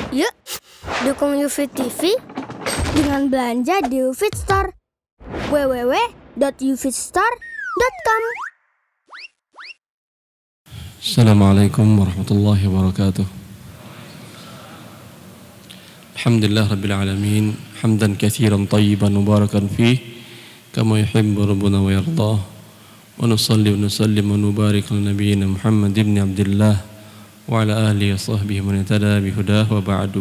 Yuk, dukung UFIT TV dengan belanja di UFIT Store. www.ufitstore.com. Assalamualaikum warahmatullahi wabarakatuh. Alhamdulillah rabbil alamin, hamdan katsiran tayyiban mubarakan fih, kama yuhibbu rabbuna wa yardah. Wa nusalli wa nusallim wa nubarik ala nabiyyina Muhammad ibn Abdullah wa ala alihi wa sahbihi man ihtada bi hudah wa ba'du.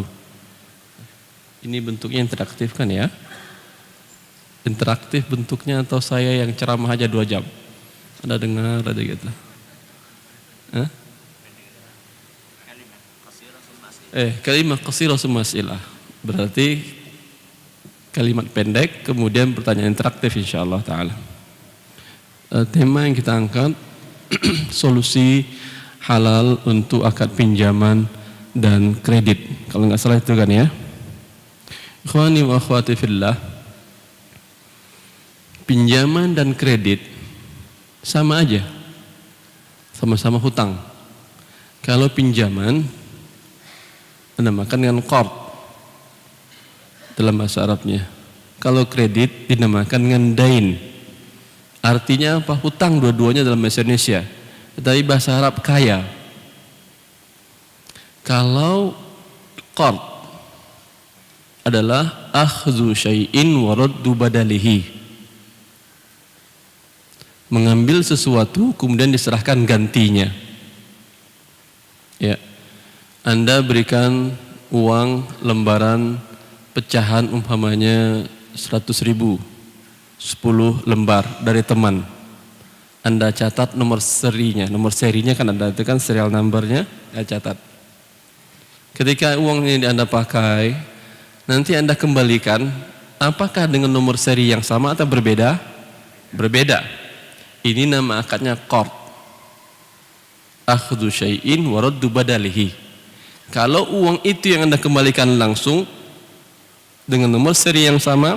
Ini bentuknya interaktif kan ya? Interaktif bentuknya atau saya yang ceramah aja 2 jam? Ada dengar ada gitu. Hah? Kalimat qasirah summa as'ilah. Berarti kalimat pendek kemudian pertanyaan interaktif insyaallah taala. Tema yang kita angkat solusi halal untuk akad pinjaman dan kredit. Kalau nggak salah itu kan ya. Ikhwani wa akhwati fillah. Pinjaman dan kredit sama aja. Sama-sama hutang. Kalau pinjaman dinamakan dengan qard dalam bahasa Arabnya. Kalau kredit dinamakan dengan dain. Artinya apa? Hutang dua-duanya dalam bahasa Indonesia. Tapi bahasa Arab kaya. Kalau qard adalah akhdhu syai'in wa raddu badalihi. Mengambil sesuatu kemudian diserahkan gantinya. Ya. Anda berikan uang lembaran pecahan umpamanya 100.000, 10 lembar dari teman. Anda catat nomor serinya kan ada, itu kan serial numbernya, ya catat. Ketika uang ini Anda pakai, nanti Anda kembalikan, apakah dengan nomor seri yang sama atau berbeda? Berbeda. Ini nama akadnya qard. Akhdhu syai'in wa raddu badalihi. Kalau uang itu yang Anda kembalikan langsung dengan nomor seri yang sama,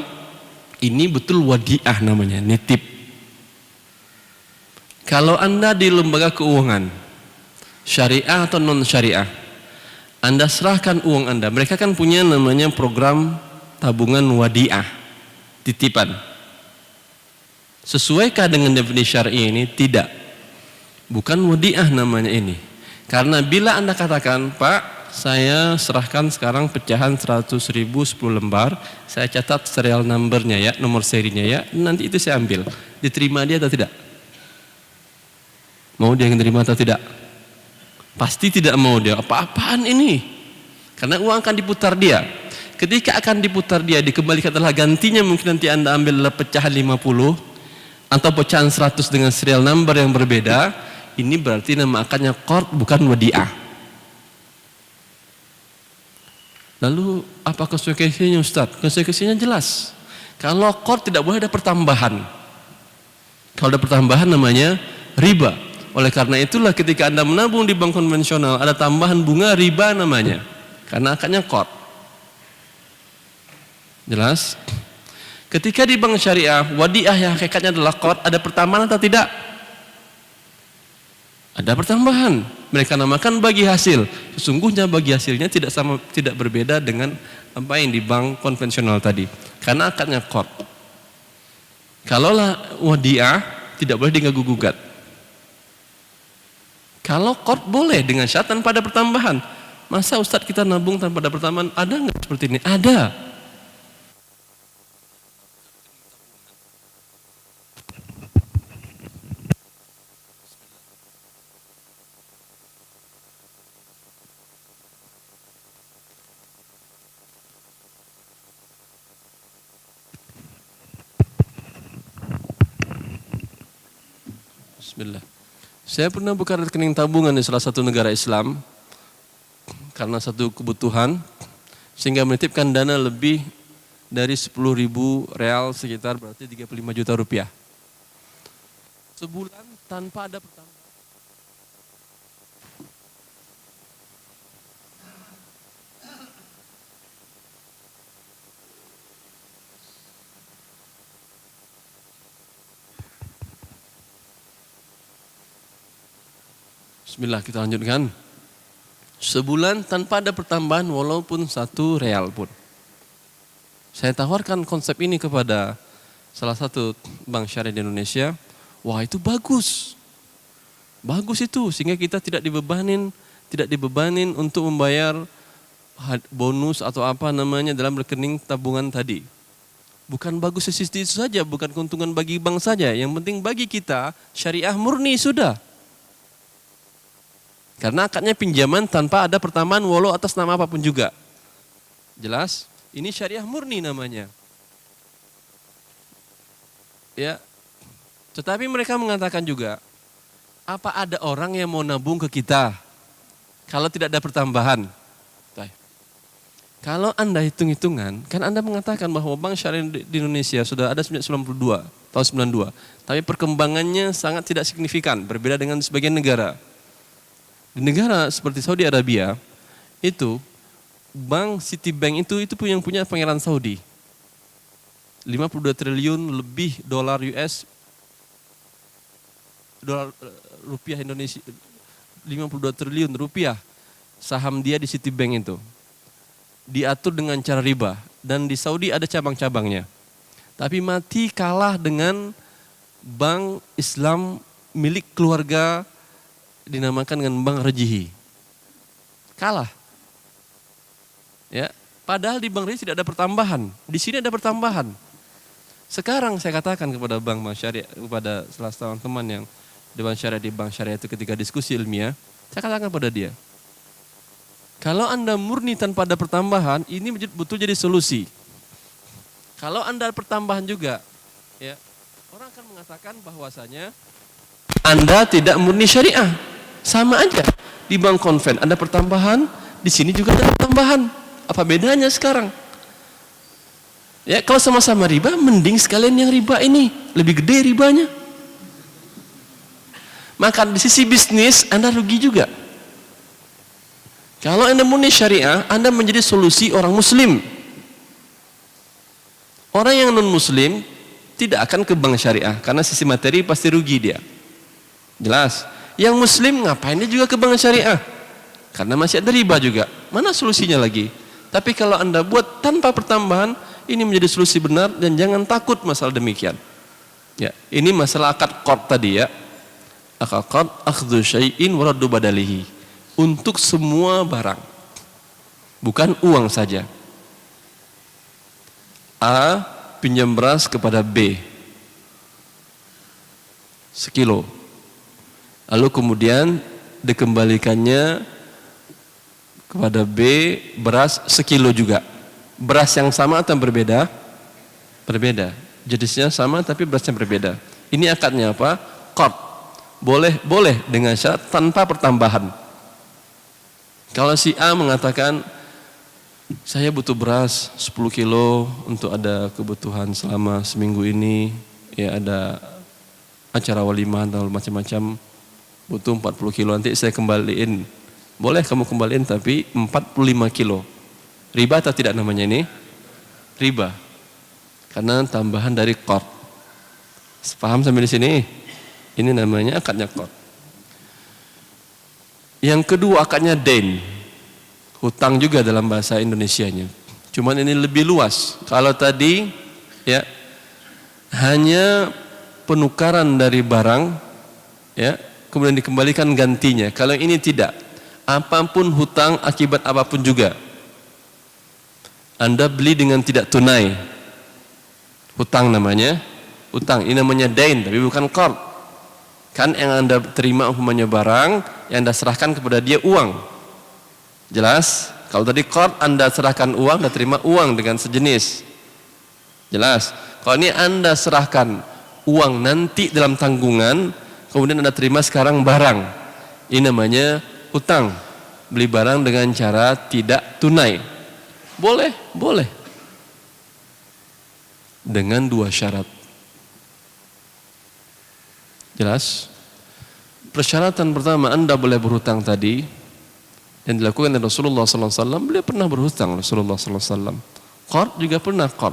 ini betul wadiah namanya, nitip. Kalau Anda di lembaga keuangan syariah atau non syariah, Anda serahkan uang Anda, mereka kan punya namanya program tabungan wadiah, titipan. Sesuaikah dengan definisi syar'i ini? Tidak. Bukan wadiah namanya ini. Karena bila Anda katakan, Pak, saya serahkan sekarang pecahan 100.000 10 lembar, saya catat serial numbernya ya, nomor serinya ya, nanti itu saya ambil. Diterima dia atau tidak? Mau dia yang terima atau tidak? Pasti tidak mau dia. Apa-apaan ini? Karena uang akan diputar dia. Ketika akan diputar dia, dikembalikan adalah gantinya, mungkin nanti Anda ambil pecahan 50 atau pecahan 100 dengan serial number yang berbeda. Ini berarti nama akadnya qard, bukan wadiah. Lalu apa konsekuensinya Ustaz? Konsekuensinya jelas. Kalau qard tidak boleh ada pertambahan. Kalau ada pertambahan namanya riba. Oleh karena itulah ketika Anda menabung di bank konvensional ada tambahan bunga, riba namanya. Karena akadnya qard. Jelas? Ketika di bank syariah, wadiah yang hakikatnya adalah qard, ada pertambahan atau tidak? Ada pertambahan. Mereka namakan bagi hasil. Sesungguhnya bagi hasilnya tidak berbeda dengan apa yang di bank konvensional tadi. Karena akadnya qard. Kalaulah wadiah tidak boleh diganggu gugat. Kalau qard boleh dengan syarat tanpa ada pertambahan. Masa Ustadz kita nabung tanpa ada pertambahan? Ada nggak seperti ini? Ada. Bismillah. Saya pernah buka rekening tabungan di salah satu negara Islam karena satu kebutuhan, sehingga menitipkan dana lebih dari 10.000 real, sekitar berarti 35 juta rupiah. Sebulan tanpa ada pertambahan. Bismillah, kita lanjutkan. sebulan tanpa ada pertambahan walaupun 1 real pun. Saya tawarkan konsep ini kepada salah satu bank syariah di Indonesia. Wah, itu bagus. Bagus itu, sehingga kita tidak dibebanin untuk membayar bonus atau apa namanya dalam rekening tabungan tadi. Bukan bagus di sisi itu saja, bukan keuntungan bagi bank saja. Yang penting bagi kita syariah murni sudah. Karena akadnya pinjaman tanpa ada pertambahan walau atas nama apapun juga. Jelas? Ini syariah murni namanya. Ya. Tetapi mereka mengatakan juga, apa ada orang yang mau nabung ke kita kalau tidak ada pertambahan? Kalau Anda hitung-hitungan, kan Anda mengatakan bahwa bank syariah di Indonesia sudah ada sejak 92, tahun 92. Tapi perkembangannya sangat tidak signifikan, berbeda dengan sebagian negara. Di negara seperti Saudi Arabia, itu bank Citibank itu yang punya Pangeran Saudi. 52 triliun lebih dolar US, dolar rupiah Indonesia, 52 triliun rupiah saham dia di Citibank itu. Diatur dengan cara riba, dan di Saudi ada cabang-cabangnya. Tapi mati kalah dengan bank Islam milik keluarga dinamakan dengan Bank Rajihi. Kalah. Ya, padahal di Bank Rajihi tidak ada pertambahan. Di sini ada pertambahan. Sekarang saya katakan kepada bank syariah, kepada salah seorang teman yang di bank syariah itu ketika diskusi ilmiah, saya katakan kepada dia, kalau Anda murni tanpa ada pertambahan, ini betul jadi solusi. Kalau Anda ada pertambahan juga, ya, orang akan mengatakan bahwasanya Anda tidak murni syariah. Sama aja. Di bank konven ada pertambahan, di sini juga ada pertambahan. Apa bedanya sekarang? Ya, kalau sama-sama riba, mending sekalian yang riba ini lebih gede ribanya. Maka di sisi bisnis Anda rugi juga. Kalau Anda murni syariah, Anda menjadi solusi orang muslim. Orang yang non muslim tidak akan ke bank syariah karena sisi materi pasti rugi dia. Jelas. Yang muslim ngapain dia juga ke bank syariah? Karena masih ada riba juga. Mana solusinya lagi? Tapi kalau Anda buat tanpa pertambahan, ini menjadi solusi benar dan jangan takut masalah demikian. Ya, ini masalah akad qard tadi ya. Akad qard akhdhu syai'in wa raddu badalihi. Untuk semua barang. Bukan uang saja. A pinjam beras kepada B 1 kilo. Lalu kemudian dikembalikannya kepada B beras 1 kilo juga. Beras yang sama atau berbeda? Berbeda. Jenisnya sama tapi berasnya berbeda. Ini akadnya apa? Qard. Boleh dengan syarat tanpa pertambahan. Kalau si A mengatakan, saya butuh beras 10 kilo untuk ada kebutuhan selama seminggu ini, ya ada acara walimah atau macam-macam, butuh 40 kilo, nanti saya kembaliin. Boleh kamu kembaliin tapi 45 kilo. Riba atau tidak namanya ini? Riba. Karena tambahan dari qard. Paham sampai di sini? Ini namanya akadnya qard. Yang kedua akadnya dain. Hutang juga dalam bahasa Indonesianya. Cuman ini lebih luas. Kalau tadi ya hanya penukaran dari barang ya, kemudian dikembalikan gantinya. Kalau ini tidak. Apapun hutang akibat apapun juga. Anda beli dengan tidak tunai. Hutang namanya. Hutang ini namanya dain tapi bukan qard. Kan yang Anda terima umpamanya barang, yang Anda serahkan kepada dia uang. Jelas? Kalau tadi qard Anda serahkan uang, Anda terima uang dengan sejenis. Jelas? Kalau ini Anda serahkan uang nanti dalam tanggungan, kemudian Anda terima sekarang barang. Ini namanya hutang. Beli barang dengan cara tidak tunai. Boleh, boleh. Dengan 2 syarat. Jelas? Persyaratan pertama, Anda boleh berhutang tadi yang dilakukan oleh Rasulullah SAW. Beliau pernah berhutang, Rasulullah SAW. Qard juga pernah qard.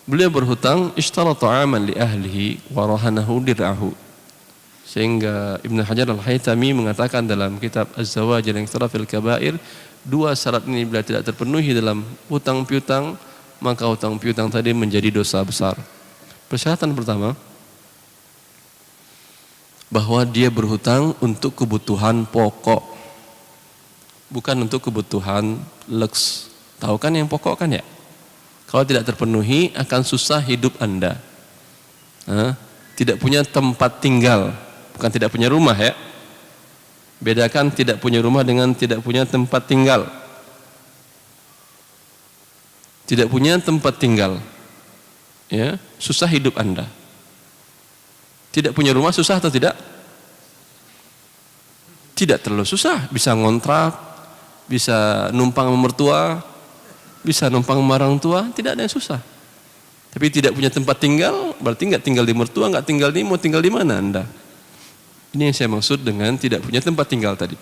Beliau berhutang, ishtarata aman li ahlihi wa rahanahu dir'ahu. Sehingga Ibnu Hajar Al-Haytami mengatakan dalam kitab Az-Zawajir yang fil Kabair, dua syarat ini bila tidak terpenuhi dalam hutang piutang, maka hutang piutang tadi menjadi dosa besar. Persyaratan pertama, bahwa dia berhutang untuk kebutuhan pokok, bukan untuk kebutuhan leks. Tahu kan yang pokok kan ya? Kalau tidak terpenuhi akan susah hidup Anda. Tidak punya tempat tinggal, bukan tidak punya rumah ya. Bedakan tidak punya rumah dengan tidak punya tempat tinggal. Tidak punya tempat tinggal, ya, susah hidup Anda. Tidak punya rumah susah atau tidak? Tidak terlalu susah, bisa ngontrak, bisa numpang sama mertua, bisa numpang sama orang tua, tidak ada yang susah. Tapi tidak punya tempat tinggal, berarti nggak tinggal di mertua, nggak tinggal di, mau tinggal di mana Anda? Ini yang saya maksud dengan tidak punya tempat tinggal tadi.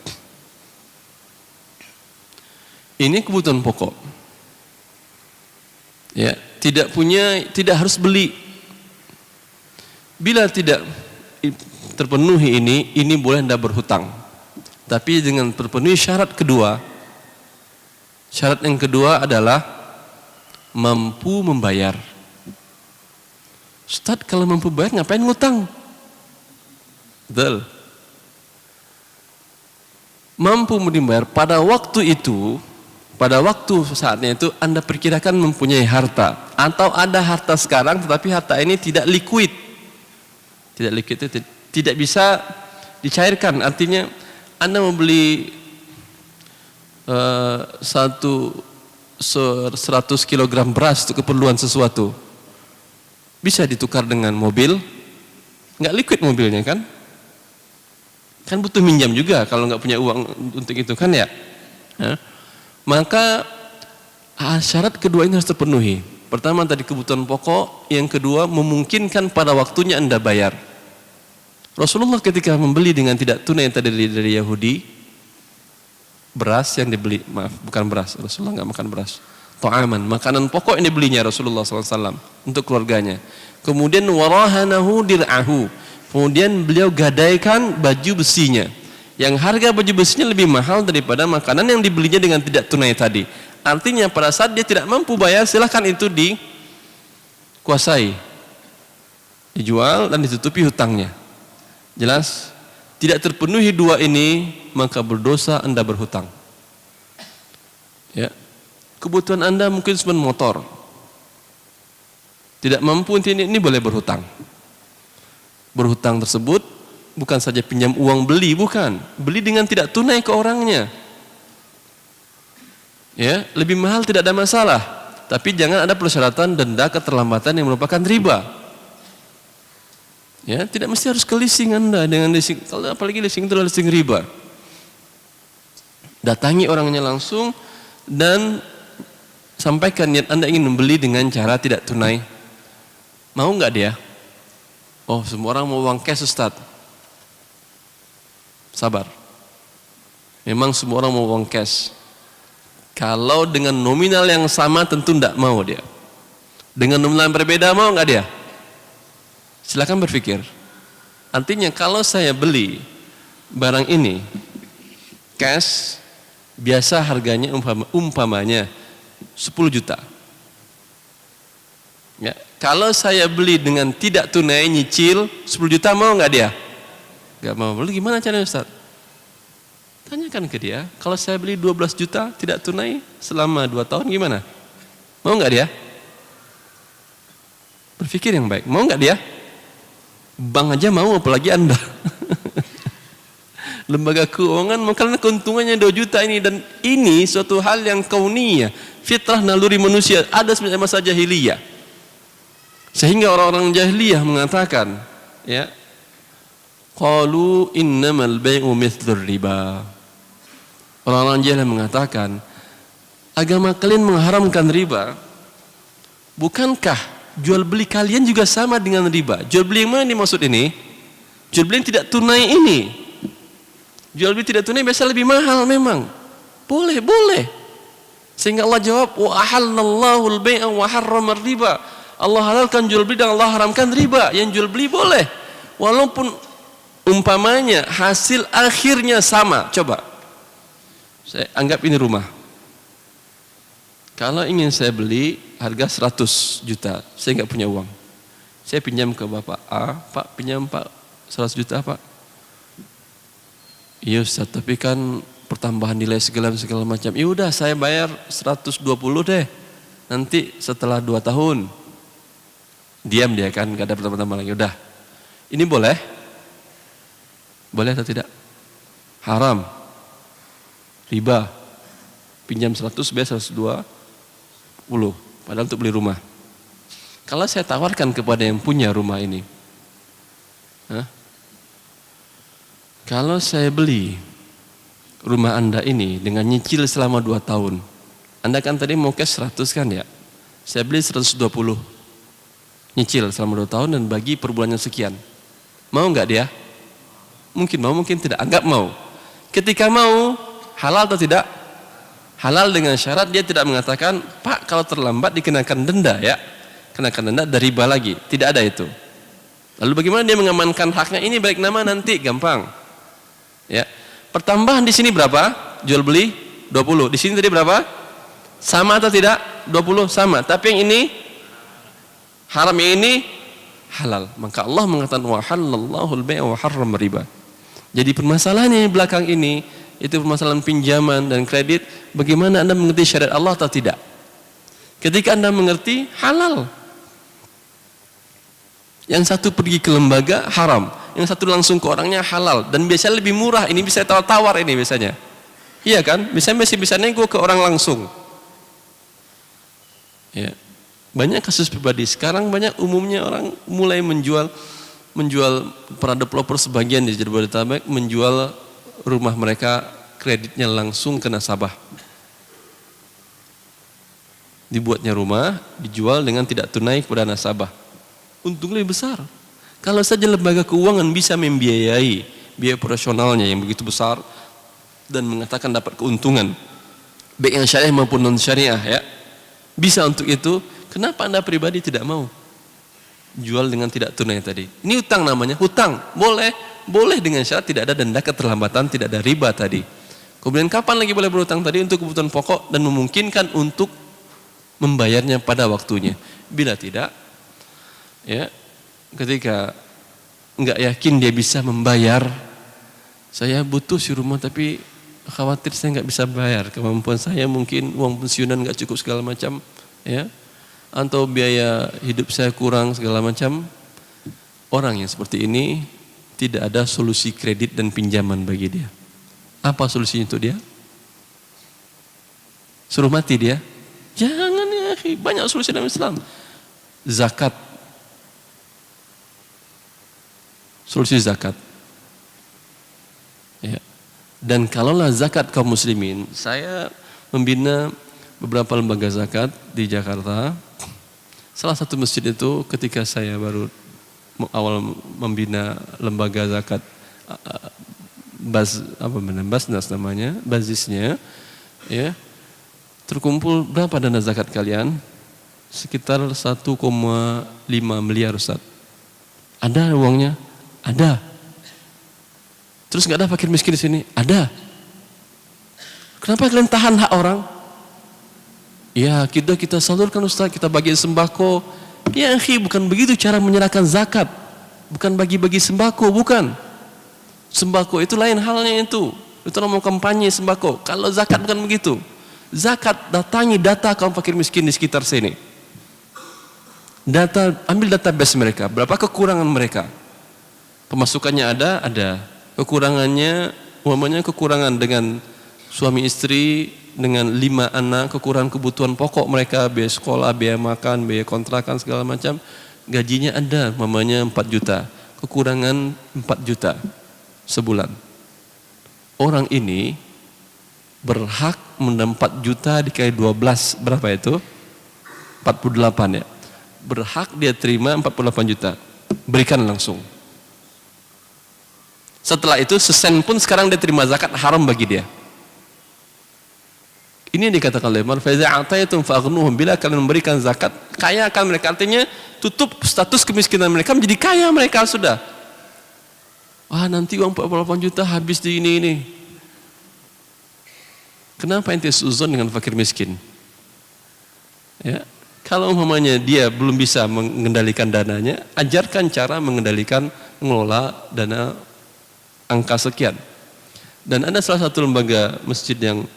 Ini kebutuhan pokok. Ya, tidak punya, tidak harus beli. Bila tidak terpenuhi ini boleh Anda berhutang. Tapi dengan terpenuhi syarat kedua. Syarat yang kedua adalah mampu membayar. Ustaz, kalau mampu bayar ngapain ngutang? Betul. Mampu membayar pada waktu itu, pada waktu saatnya itu Anda perkirakan mempunyai harta, atau ada harta sekarang tetapi harta ini tidak liquid. Tidak liquid itu tidak bisa dicairkan. Artinya Anda membeli 100 kg beras untuk keperluan sesuatu, bisa ditukar dengan mobil, nggak liquid mobilnya kan? Kan butuh minjam juga kalau nggak punya uang untuk itu kan ya? Maka syarat kedua ini harus terpenuhi. Pertama tadi kebutuhan pokok, yang kedua memungkinkan pada waktunya Anda bayar. Rasulullah ketika membeli dengan tidak tunai tadi dari Yahudi, beras yang dibeli, maaf bukan beras, Rasulullah nggak makan beras, ta'aman, makanan pokok yang dibelinya Rasulullah SAW untuk keluarganya. Kemudian warahanahu dir'ahu, kemudian beliau gadaikan baju besinya, yang harga baju besinya lebih mahal daripada makanan yang dibelinya dengan tidak tunai tadi. Artinya pada saat dia tidak mampu bayar, silahkan itu dikuasai, dijual dan ditutupi hutangnya. Jelas? Tidak terpenuhi dua ini, maka berdosa Anda berhutang. Ya. Kebutuhan Anda mungkin cuma motor. Tidak mampu ini boleh berhutang. Berhutang tersebut bukan saja pinjam uang beli, bukan. Beli dengan tidak tunai ke orangnya. Ya, lebih mahal tidak ada masalah. Tapi jangan ada persyaratan denda keterlambatan yang merupakan riba. Ya, tidak mesti harus ke leasing Anda dengan leasing, kalau apalagi leasing itu adalah leasing riba. Datangi orangnya langsung dan sampaikan niat Anda ingin membeli dengan cara tidak tunai. Mau nggak dia? Oh, semua orang mau uang cash Ustaz. Sabar. Memang semua orang mau uang cash. Kalau dengan nominal yang sama tentu tidak mau dia. Dengan nominal yang berbeda mau nggak dia? Silakan berpikir. Artinya kalau saya beli barang ini cash, biasa harganya umpamanya 10 juta. Ya, kalau saya beli dengan tidak tunai nyicil 10 juta mau nggak dia? Nggak mau. Beli gimana caranya Ustaz? Tanyakan ke dia. Kalau saya beli 12 juta tidak tunai selama 2 tahun gimana? Mau nggak dia? Berpikir yang baik. Mau nggak dia? Bank aja mau, apalagi Anda. Lembaga keuangan karena keuntungannya 2 juta ini, dan ini suatu hal yang kauniyah, fitrah naluri manusia, ada semenjak masa jahiliyah. Sehingga orang-orang jahiliyah mengatakan, ya, qalu innamal bai'u mithlur riba. Orang-orang jahiliyah mengatakan, agama kalian mengharamkan riba. Bukankah jual beli kalian juga sama dengan riba? Jual beli yang mana dimaksud ini? Jual beli yang tidak tunai ini. Jual beli tidak tunai biasa lebih mahal memang. Boleh. Sehingga Allah jawab, wa ahallallahu al-bai'a wa harrama riba. Allah halalkan jual beli dan Allah haramkan riba. Yang jual beli boleh. Walaupun Umpamanya hasil akhirnya sama, coba. Saya anggap ini rumah. Kalau ingin saya beli harga 100 juta, saya nggak punya uang. Saya pinjam ke Bapak A, Pak pinjam Pak 100 juta Pak. Iya Ustaz, tapi kan pertambahan nilai segala macam. Ya udah saya bayar 120 deh. Nanti setelah 2 tahun. Diam dia kan, gak ada pertama-tama lagi. Udah. Ini boleh? Boleh atau tidak? Haram. Riba. Pinjam 100 bayar 120. Padahal untuk beli rumah. Kalau saya tawarkan kepada yang punya rumah ini, kalau saya beli rumah Anda ini dengan nyicil selama 2 tahun, Anda kan tadi mau cash 100 kan ya? Saya beli 120, nyicil selama 2 tahun dan bagi per bulannya sekian. Mau nggak dia? Mungkin mau, mungkin tidak. Anggap mau. Ketika mau, halal atau tidak? Halal dengan syarat dia tidak mengatakan, Pak kalau terlambat dikenakan denda ya. Kenakan denda dari riba lagi. Tidak ada itu. Lalu bagaimana dia mengamankan haknya? Ini balik nama nanti, gampang. Ya. Pertambahan di sini berapa? Jual beli 20. Di sini tadi berapa? Sama atau tidak? 20 sama. Tapi yang ini haram, yang ini halal. Maka Allah mengatakan wa halallahu al-bai' wa harrama riba. Jadi permasalahannya di belakang ini itu permasalahan pinjaman dan kredit. Bagaimana Anda mengerti syariat Allah atau tidak? Ketika Anda mengerti, halal. Yang satu pergi ke lembaga, haram. Yang satu langsung ke orangnya, halal. Dan biasanya lebih murah. Ini bisa tawar-tawar ini biasanya. Iya kan? Biasanya bisa nego ke orang langsung. Ya. Banyak kasus pribadi. Sekarang banyak umumnya orang mulai menjual para developer sebagian di Jabodetabek menjual rumah mereka kreditnya langsung ke nasabah. Dibuatnya rumah, dijual dengan tidak tunai kepada nasabah. Untung lebih besar. Kalau saja lembaga keuangan bisa membiayai biaya operasionalnya yang begitu besar dan mengatakan dapat keuntungan baik yang syariah maupun non syariah ya, bisa untuk itu. Kenapa Anda pribadi tidak mau jual dengan tidak tunai tadi? Ini hutang namanya, hutang boleh dengan syarat tidak ada denda keterlambatan, tidak ada riba tadi. Kemudian kapan lagi boleh berhutang tadi? Untuk kebutuhan pokok dan memungkinkan untuk membayarnya pada waktunya. Bila tidak, ya, ketika nggak yakin dia bisa membayar, saya butuh si rumah tapi khawatir saya nggak bisa bayar, kemampuan saya mungkin uang pensiunan nggak cukup segala macam, ya, atau biaya hidup saya kurang segala macam. Orang yang seperti ini tidak ada solusi kredit dan pinjaman bagi dia. Apa solusinya untuk dia? Suruh mati dia? Jangan ya, banyak solusi dalam Islam. Zakat. Solusi zakat. Ya. Dan kalaulah zakat kaum muslimin, saya membina beberapa lembaga zakat di Jakarta. Salah satu masjid itu ketika saya baru awal membina lembaga zakat, Basnas namanya, bazisnya, ya. Terkumpul berapa dana zakat kalian? Sekitar 1,5 miliar Ustaz. Ada uangnya? Ada. Terus nggak ada fakir miskin di sini? Ada. Kenapa kalian tahan hak orang? Ya kita salurkan Ustaz, kita bagi sembako. Ya akhi, bukan begitu cara menyerahkan zakat. Bukan bagi-bagi sembako, bukan. Sembako itu lain halnya itu. Itu namanya kampanye sembako. Kalau zakat bukan begitu. Zakat, datangi data kaum fakir miskin di sekitar sini. Ambil database mereka, berapa kekurangan mereka. Pemasukannya ada. Kekurangannya, umpamanya kekurangan dengan suami istri, dengan 5 anak, kekurangan kebutuhan pokok mereka, biaya sekolah, biaya makan, biaya kontrakan, segala macam. Gajinya ada, umpamanya 4 juta. Kekurangan 4 juta sebulan. Orang ini berhak mendapat 4 juta dikali 12, berapa itu? 48 ya. Berhak dia terima 48 juta. Berikan langsung. Setelah itu sesen pun sekarang dia terima zakat, haram bagi dia. Ini yang dikatakan oleh Umar, "Fa iza ataitum fa'ghnuhum", bila kalian memberikan zakat, kaya akan mereka. Artinya tutup status kemiskinan mereka menjadi kaya mereka sudah. Wah, nanti uang 48 juta habis di ini. Kenapa ente suzon dengan fakir miskin? Ya, kalau umpamanya dia belum bisa mengendalikan dananya, ajarkan cara mengelola dana angka sekian. Dan ada salah satu lembaga masjid yang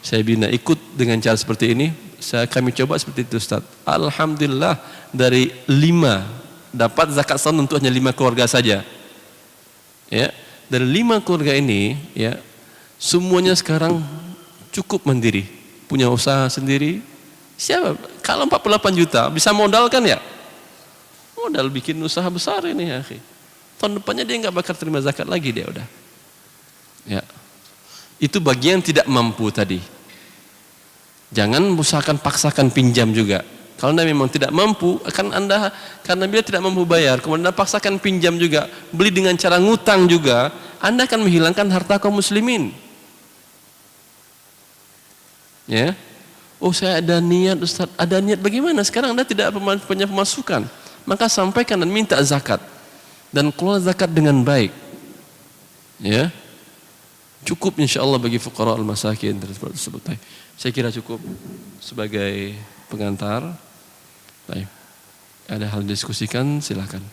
saya bina ikut dengan cara seperti ini. Kami coba seperti itu, Ustaz. Alhamdulillah dari 5 dapat zakat sound untuk hanya 5 keluarga saja. Ya, dari 5 keluarga ini, ya, semuanya sekarang cukup mandiri, punya usaha sendiri. Siapa? Kalau 48 juta bisa modal kan ya? Modal bikin usaha besar ini ya, akhi. Tahun depannya dia nggak bakal terima zakat lagi dia udah. Ya. Itu bagi yang tidak mampu tadi. Jangan usahakan paksakan pinjam juga. Kalau Anda memang tidak mampu, akan Anda karena dia tidak mampu bayar, kemudian Anda paksakan pinjam juga, beli dengan cara ngutang juga, Anda akan menghilangkan harta kaum muslimin. Ya. Oh, saya ada niat, Ustaz. Ada niat bagaimana? Sekarang Anda tidak punya pemasukan. Maka sampaikan dan minta zakat. Dan kelola zakat dengan baik. Ya. Cukup insyaallah bagi fuqara al-masakin tersebut. Saya kira cukup sebagai pengantar. Baik. Ada hal diskusikan, silakan.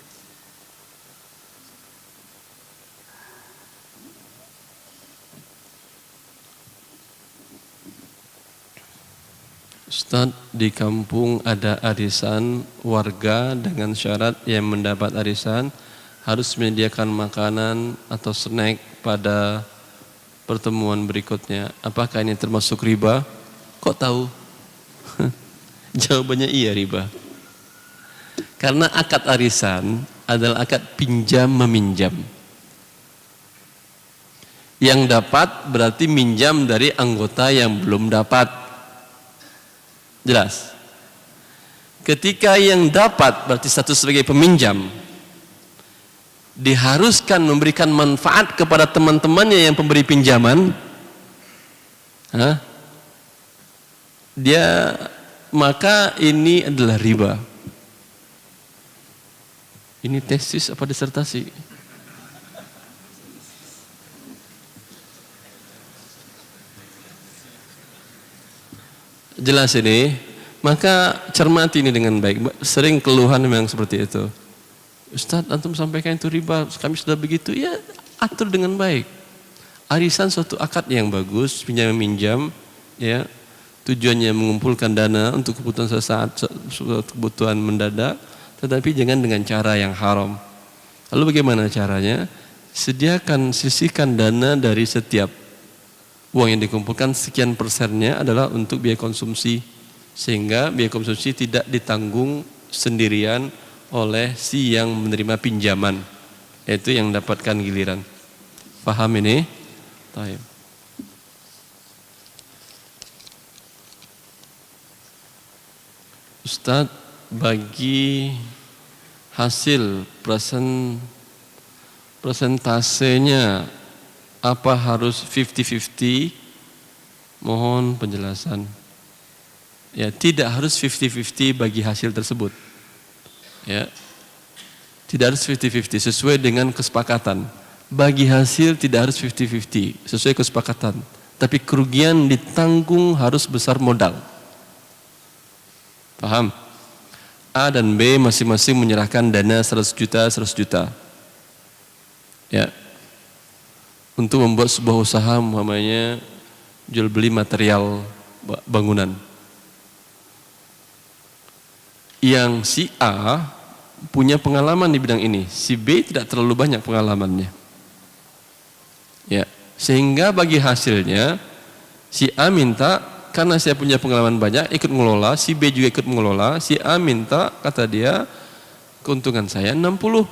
Ustaz, di kampung ada arisan warga dengan syarat yang mendapat arisan harus menyediakan makanan atau snack pada pertemuan berikutnya. Apakah ini termasuk riba? Kok tahu? Jawabannya iya, riba. Karena akad arisan adalah akad pinjam meminjam. Yang dapat berarti minjam dari anggota yang belum dapat. Jelas. Ketika yang dapat berarti status sebagai peminjam, diharuskan memberikan manfaat kepada teman-temannya yang pemberi pinjaman, maka ini adalah riba. Ini tesis apa disertasi? Jelas ini, maka cermati ini dengan baik. Sering keluhan memang seperti itu. Ustaz, antum sampaikan itu riba, kami sudah begitu. Ya, atur dengan baik. Arisan suatu akad yang bagus, pinjam meminjam, ya, tujuannya mengumpulkan dana untuk kebutuhan sesaat, kebutuhan mendadak, tetapi jangan dengan cara yang haram. Lalu bagaimana caranya? Sisihkan dana dari setiap uang yang dikumpulkan, sekian persennya adalah untuk biaya konsumsi, sehingga biaya konsumsi tidak ditanggung sendirian oleh si yang menerima pinjaman, yaitu yang mendapatkan giliran. Paham ini? Baik. Ustadz, bagi hasil presentasenya apa harus 50-50? Mohon penjelasan. Ya, tidak harus 50-50 bagi hasil tersebut. Ya. Tidak harus 50-50 sesuai dengan kesepakatan. Bagi hasil tidak harus 50-50 sesuai kesepakatan. Tapi kerugian ditanggung harus besar modal. Paham? A dan B masing-masing menyerahkan dana 100 juta. Ya. Untuk membuat sebuah usaha umpamanya jual beli material bangunan. Yang si A punya pengalaman di bidang ini, si B tidak terlalu banyak pengalamannya. Ya, sehingga bagi hasilnya si A minta, karena saya punya pengalaman banyak, ikut mengelola, si B juga ikut mengelola, si A minta, kata dia, keuntungan saya 60.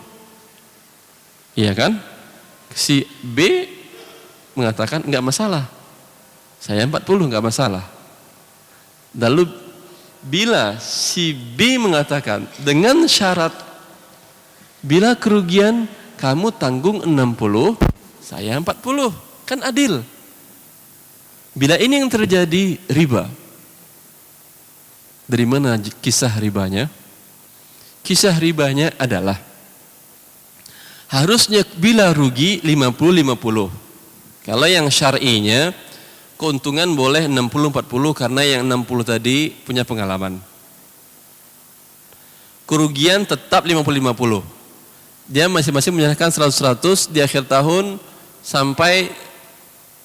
Iya kan? Si B mengatakan enggak masalah, saya 40 enggak masalah. Lalu bila si B mengatakan dengan syarat bila kerugian kamu tanggung 60, saya 40, kan adil. Bila ini yang terjadi, riba. Dari mana kisah ribanya? Kisah ribanya adalah Harusnya bila rugi 50-50. Kalau yang syar'inya keuntungan boleh 60-40 karena yang 60 tadi punya pengalaman. Kerugian tetap 50-50. Dia masing-masing menyerahkan 100-100 di akhir tahun sampai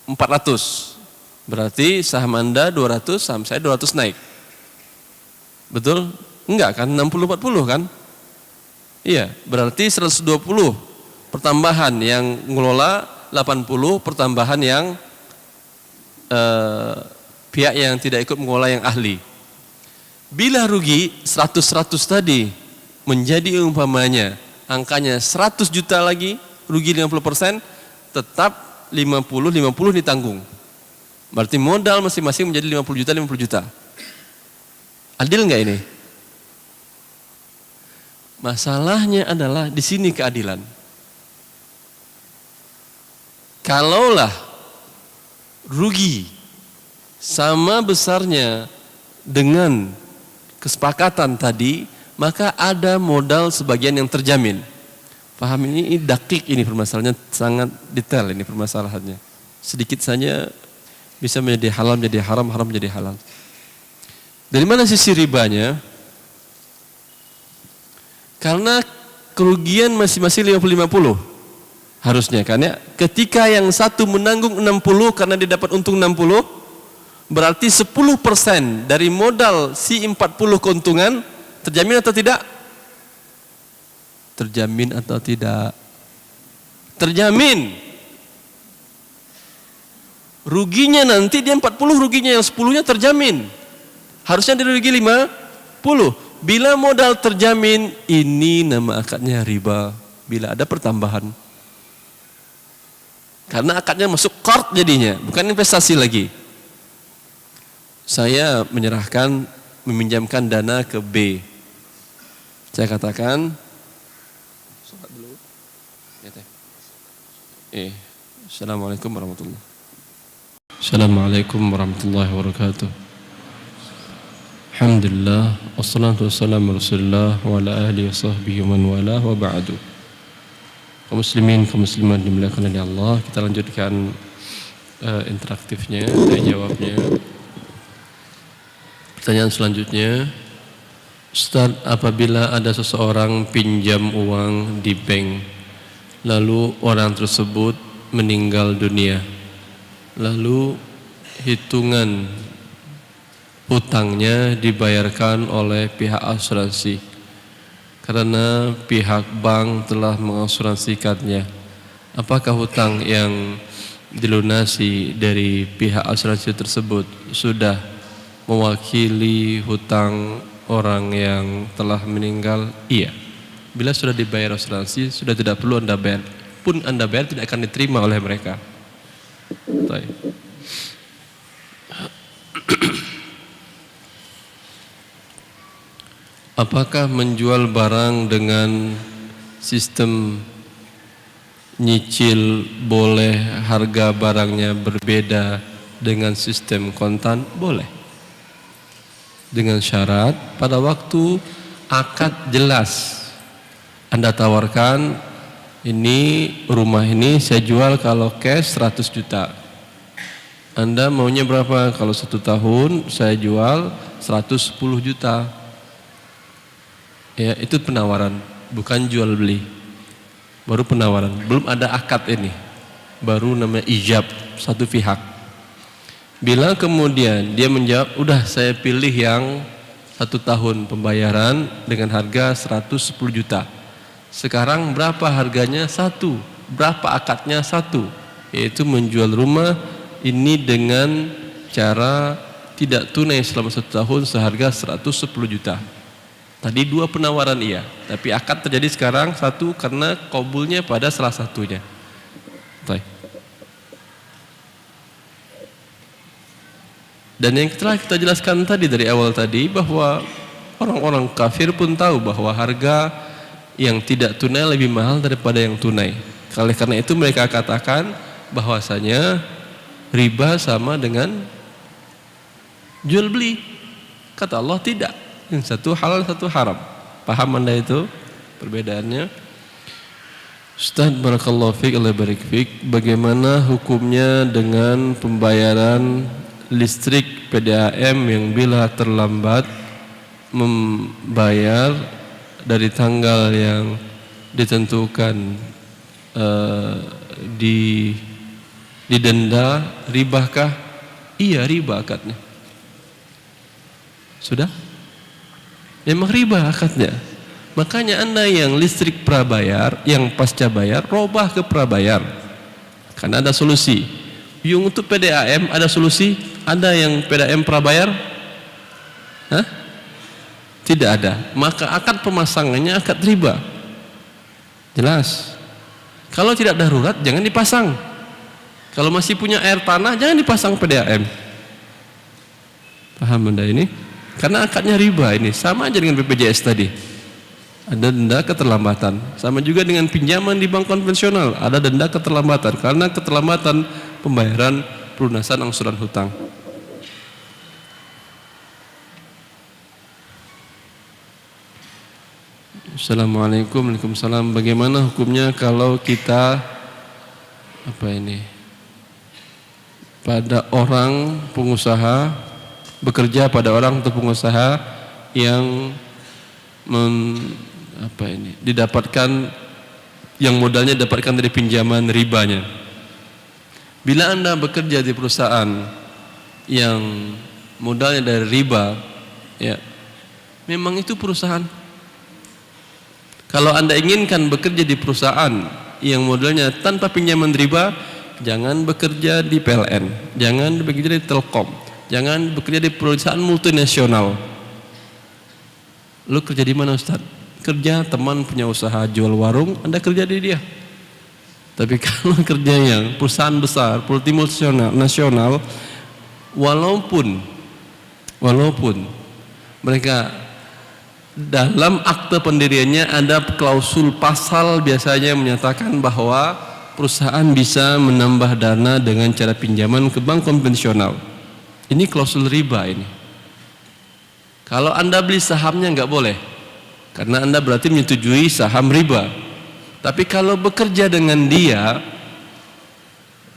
400. Berarti saham Anda 200, saham saya 200 naik. Betul? Enggak kan? 60-40 kan? Iya, berarti 120 pertambahan yang ngelola, 80 pertambahan yang pihak yang tidak ikut mengelola yang ahli. Bila rugi 100-100 tadi menjadi umpamanya angkanya 100 juta lagi, rugi 50%, tetap 50-50 ditanggung. Berarti modal masing-masing menjadi 50 juta, 50 juta. Adil nggak ini? Masalahnya adalah di sini keadilan. Kalaulah rugi sama besarnya dengan kesepakatan tadi, maka ada modal sebagian yang terjamin. Paham ini dakik ini permasalahannya, sangat detail ini permasalahannya. Sedikit saja bisa menjadi halal menjadi haram, haram menjadi halal. Dari mana sisi ribanya? Karena kerugian masing-masing 50-50 harusnya kan ya. Ketika yang satu menanggung 60 karena dia dapat untung 60, berarti 10% dari modal si 40 keuntungan terjamin atau tidak? Terjamin atau tidak? Terjamin. Ruginya nanti dia 40, ruginya yang 10-nya terjamin. Harusnya dia rugi 50. Bila modal terjamin, ini nama akadnya riba. Bila ada pertambahan. Karena akadnya masuk qard jadinya, bukan investasi lagi. Saya menyerahkan, meminjamkan dana ke B. Saya katakan, sholat dulu. Assalamualaikum warahmatullahi wabarakatuh. Assalamualaikum warahmatullahi wabarakatuh. Alhamdulillah, wassalatu wassalamu ala Rasulillah wa ala alihi wa sahbihi wa man walah wa ba'du. Kaum muslimin, kaum muslimat dimuliakan oleh Allah, kita lanjutkan interaktifnya, tanya jawabnya. Pertanyaan selanjutnya, Ustaz, apabila ada seseorang pinjam uang di bank, lalu orang tersebut meninggal dunia, lalu hitungan hutangnya dibayarkan oleh pihak asuransi karena pihak bank telah mengasuransikannya. Apakah hutang yang dilunasi dari pihak asuransi tersebut sudah mewakili hutang orang yang telah meninggal? Iya. Bila sudah dibayar asuransi, sudah tidak perlu Anda bayar. Pun Anda bayar tidak akan diterima oleh mereka. Baik. Apakah menjual barang dengan sistem nyicil boleh, harga barangnya berbeda dengan sistem kontan? Boleh. Dengan syarat pada waktu akad jelas. Anda tawarkan, ini rumah ini saya jual kalau cash 100 juta. Anda maunya berapa? Kalau 1 tahun saya jual 110 juta. Ya, itu penawaran, bukan jual beli. Baru penawaran, belum ada akad ini. Baru namanya ijab, satu pihak. Bila kemudian dia menjawab, udah saya pilih yang 1 tahun pembayaran dengan harga 110 juta. Sekarang berapa harganya? 1. Berapa akadnya? 1. Yaitu menjual rumah ini dengan cara tidak tunai selama 1 tahun seharga 110 juta. Tadi 2 penawaran iya, tapi akad terjadi sekarang 1 karena qabulnya pada salah satunya. Baik. Dan yang telah kita jelaskan tadi dari awal tadi bahwa orang-orang kafir pun tahu bahwa harga yang tidak tunai lebih mahal daripada yang tunai. Oleh karena itu mereka katakan bahwasanya riba sama dengan jual beli. Kata Allah tidak. Yang satu halal, satu haram. Paham Anda itu perbedaannya? Ustaz, barakallahu fiik, Allah barik fiik. Bagaimana hukumnya dengan pembayaran listrik PDAM yang bila terlambat membayar dari tanggal yang ditentukan didenda, ribakah? Iya, riba akadnya. Sudah? Memang riba akadnya. Makanya Anda yang listrik prabayar, yang pasca bayar, robah ke prabayar. Karena ada solusi. Yang untuk PDAM ada solusi? Ada yang PDAM prabayar? Hah? Tidak ada. Maka akad pemasangannya akad riba. Jelas. Kalau tidak darurat jangan dipasang. Kalau masih punya air tanah jangan dipasang PDAM. Paham Anda ini? Karena akadnya riba ini. Sama aja dengan BPJS tadi. Ada denda keterlambatan. Sama juga dengan pinjaman di bank konvensional. Ada denda keterlambatan. Karena keterlambatan pembayaran pelunasan angsuran hutang. Assalamualaikum. Waalaikumsalam. Bagaimana hukumnya kalau kita pada orang pengusaha, bekerja pada orang atau pengusaha yang didapatkan, yang modalnya didapatkan dari pinjaman ribanya. Bila Anda bekerja di perusahaan yang modalnya dari riba, ya, memang itu perusahaan. Kalau Anda inginkan bekerja di perusahaan yang modalnya tanpa pinjaman riba, jangan bekerja di PLN, jangan bekerja di Telkom, jangan bekerja di perusahaan multinasional. Lu kerja di mana, Ustaz? Kerja teman punya usaha jual warung, Anda kerja di dia. Tapi kalau kerja yang perusahaan besar, multinasional, walaupun mereka dalam akte pendiriannya ada klausul pasal biasanya menyatakan bahwa perusahaan bisa menambah dana dengan cara pinjaman ke bank konvensional. Ini klausul riba ini. Kalau Anda beli sahamnya nggak boleh, karena Anda berarti menyetujui saham riba. Tapi kalau bekerja dengan dia,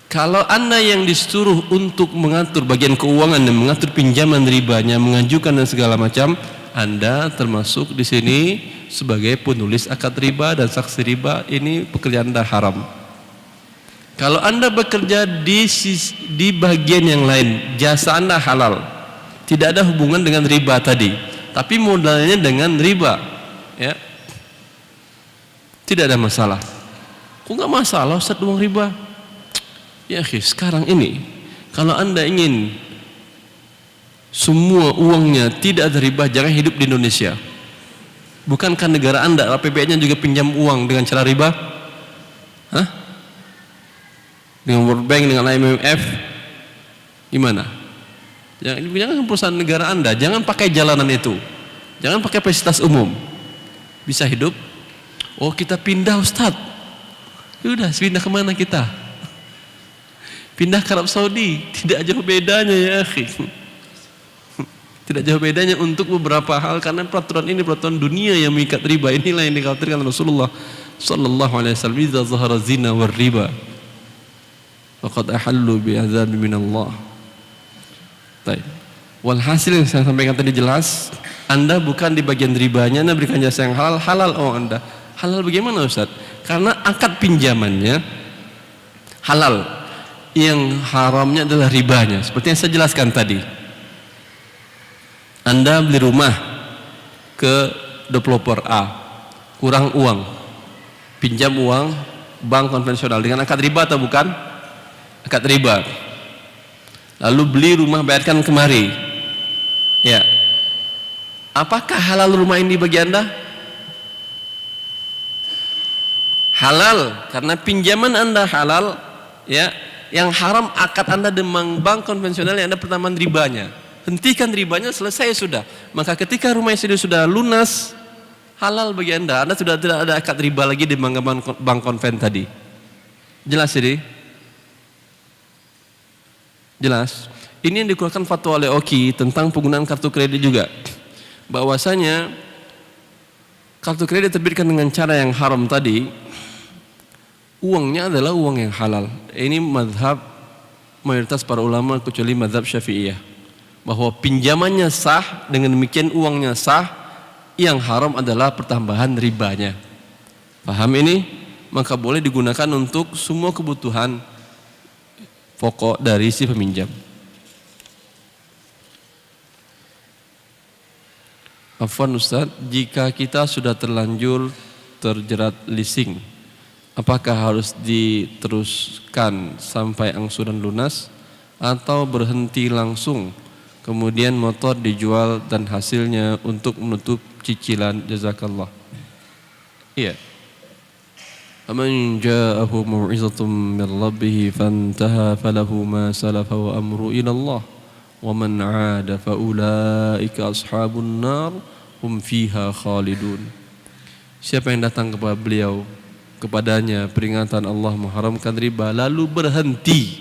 kalau Anda yang disuruh untuk mengatur bagian keuangan dan mengatur pinjaman ribanya, mengajukan dan segala macam, Anda termasuk di sini sebagai penulis akad riba dan saksi riba. Ini pekerjaan Anda haram. Kalau Anda bekerja di bagian yang lain, jasa Anda halal, tidak ada hubungan dengan riba tadi, tapi modalnya dengan riba, ya, tidak ada masalah. Kok nggak masalah, Ustaz, uang riba? Ya, sekarang ini kalau Anda ingin semua uangnya tidak ada riba, jangan hidup di Indonesia. Bukankah negara Anda APBN-nya juga pinjam uang dengan cara riba? Hah? Dengan World Bank, dengan IMF? Gimana? Jangan perusahaan negara Anda, jangan pakai jalanan itu, jangan pakai fasilitas umum. Bisa hidup? Oh, kita pindah, Ustaz. Udah, pindah kemana kita? Pindah ke Arab Saudi, tidak jauh bedanya ya, akhi. Tidak jauh bedanya untuk beberapa hal, karena peraturan ini peraturan dunia yang mengikat riba. Inilah yang dikhawatirkan Rasulullah sallallahu alaihi wasallam, "Idza zahara zina war riba faqad ahallu bi adzabi minallah." Baik. Walhasil yang saya sampaikan tadi jelas, Anda bukan di bagian ribanya, Anda berikan jasa yang halal, halal oh Anda. Halal bagaimana, Ustaz? Karena akad pinjamannya halal, yang haramnya adalah ribanya. Seperti yang saya jelaskan tadi. Anda beli rumah ke developer A, kurang uang, pinjam uang bank konvensional dengan akad riba atau bukan? Akad riba. Lalu beli rumah, bayarkan kemari. Ya. Apakah halal rumah ini bagi Anda? Halal, karena pinjaman Anda halal, ya. Yang haram akad Anda dengan bank konvensional yang Anda pertamaan ribanya. Hentikan ribanya, selesai sudah. Maka ketika rumah istri sudah lunas, halal bagi Anda. Anda sudah tidak ada akad riba lagi di bank konven tadi. Jelas ini? Jelas. Ini yang dikeluarkan fatwa oleh Oki tentang penggunaan kartu kredit juga. Bahwasanya kartu kredit diterbitkan dengan cara yang haram tadi, uangnya adalah uang yang halal. Ini mazhab mayoritas para ulama kecuali mazhab Syafi'iyah, bahwa pinjamannya sah, dengan demikian uangnya sah, yang haram adalah pertambahan ribanya. Paham ini? Maka boleh digunakan untuk semua kebutuhan pokok dari si peminjam. Afwan Ustaz, jika kita sudah terlanjur terjerat leasing, apakah harus diteruskan sampai angsuran lunas atau berhenti langsung kemudian motor dijual dan hasilnya untuk menutup cicilan? Jazakallah. Iya. Faman ja'ahu mau'izatun min rabbih fantaha falahu ma salafa wa amru ila Allah wa man 'ada fa ulaika ashabun nar hum fiha khalidun. Siapa yang datang kepada beliau, kepadanya peringatan Allah mengharamkan riba, lalu berhenti.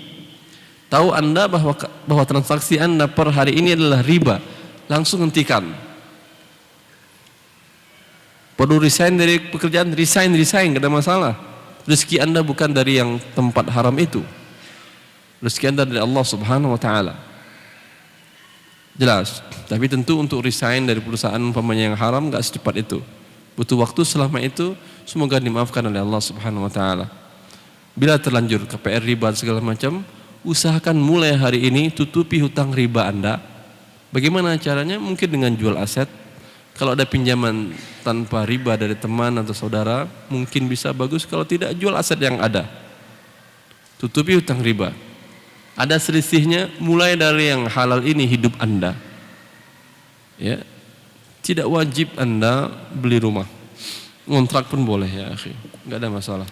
Tahu Anda bahwa transaksi Anda per hari ini adalah riba, langsung hentikan. Perlu resign dari pekerjaan, resign, gak ada masalah. Rezeki Anda bukan dari yang tempat haram itu. Rezeki Anda dari Allah Subhanahu wa taala. Jelas. Tapi tentu untuk resign dari perusahaan umpamanya yang haram gak secepat itu. Butuh waktu, selama itu semoga dimaafkan oleh Allah Subhanahu wa taala. Bila terlanjur KPR riba segala macam, usahakan mulai hari ini tutupi hutang riba Anda. Bagaimana caranya? Mungkin dengan jual aset. Kalau ada pinjaman tanpa riba dari teman atau saudara, mungkin bisa bagus. Kalau tidak, jual aset yang ada. Tutupi hutang riba. Ada selisihnya, mulai dari yang halal ini hidup Anda. Ya. Tidak wajib Anda beli rumah. Ngontrak pun boleh ya, akhi. Enggak ada masalah.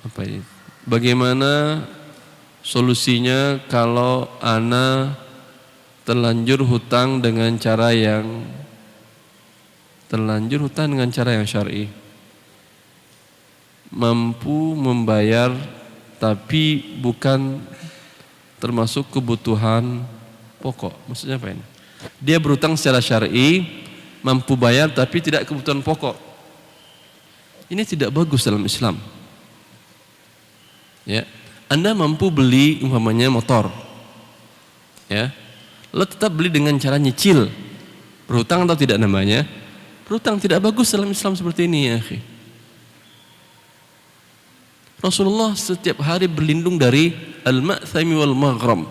Apa ini? Bagaimana solusinya kalau ana terlanjur hutang dengan cara yang syar'i? Mampu membayar tapi bukan termasuk kebutuhan pokok. Maksudnya apa ini? Dia berhutang secara syar'i, mampu bayar tapi tidak kebutuhan pokok. Ini tidak bagus dalam Islam. Ya, Anda mampu beli umpamanya motor, ya, lo tetap beli dengan cara nyicil. Berhutang atau tidak namanya? Berhutang. Tidak bagus dalam Islam seperti ini ya, akhi. Rasulullah setiap hari berlindung dari al-ma'thami wal maghram,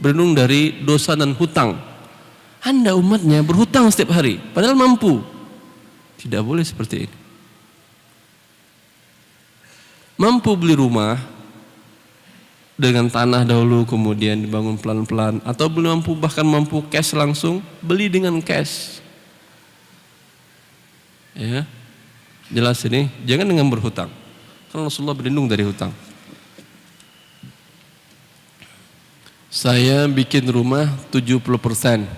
berlindung dari dosa dan hutang. Anda umatnya berhutang setiap hari, padahal mampu. Tidak boleh seperti ini. Mampu beli rumah dengan tanah dahulu, kemudian dibangun pelan-pelan, atau belum mampu, bahkan mampu cash langsung, beli dengan cash. Ya, jelas ini. Jangan dengan berhutang. Karena Rasulullah berlindung dari hutang. Saya bikin rumah 70%.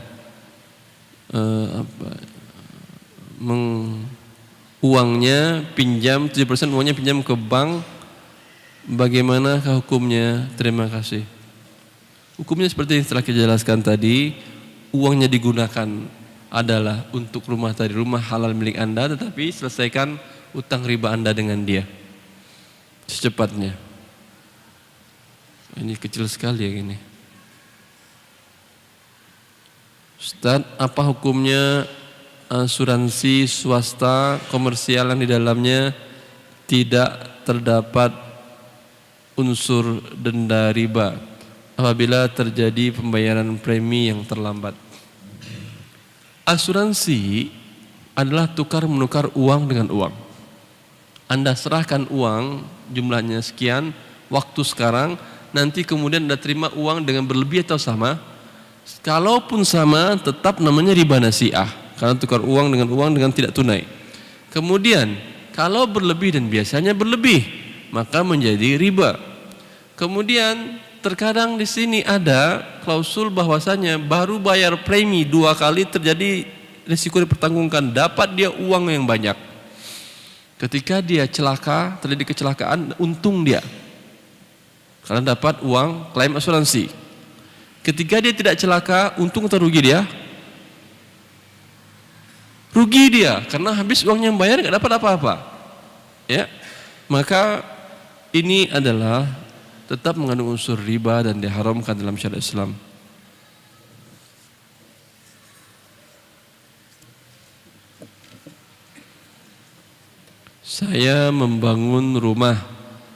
Uangnya pinjam 70%, uangnya pinjam ke bank. Bagaimana hukumnya? Terima kasih. Hukumnya seperti yang telah kita jelaskan tadi. Uangnya digunakan adalah untuk rumah tadi, rumah halal milik Anda, tetapi selesaikan utang riba Anda dengan dia secepatnya. Ini kecil sekali yang ini. Ustaz, apa hukumnya asuransi swasta komersial yang di dalamnya tidak terdapat unsur denda riba apabila terjadi pembayaran premi yang terlambat? Asuransi adalah tukar menukar uang dengan uang. Anda serahkan uang jumlahnya sekian, waktu sekarang, nanti kemudian Anda terima uang dengan berlebih atau sama. Kalaupun sama, tetap namanya riba nasi'ah, karena tukar uang dengan tidak tunai. Kemudian kalau berlebih, dan biasanya berlebih, maka menjadi riba. Kemudian terkadang di sini ada klausul bahwasanya baru bayar premi 2 kali terjadi risiko dipertanggungkan, dapat dia uang yang banyak. Ketika dia celaka, terjadi kecelakaan, untung dia karena dapat uang klaim asuransi. Ketika dia tidak celaka, untung atau rugi dia? rugi dia karena habis uangnya yang bayar nggak dapat apa-apa. Ya, maka ini adalah tetap mengandung unsur riba dan diharamkan dalam syariat Islam. Saya membangun rumah,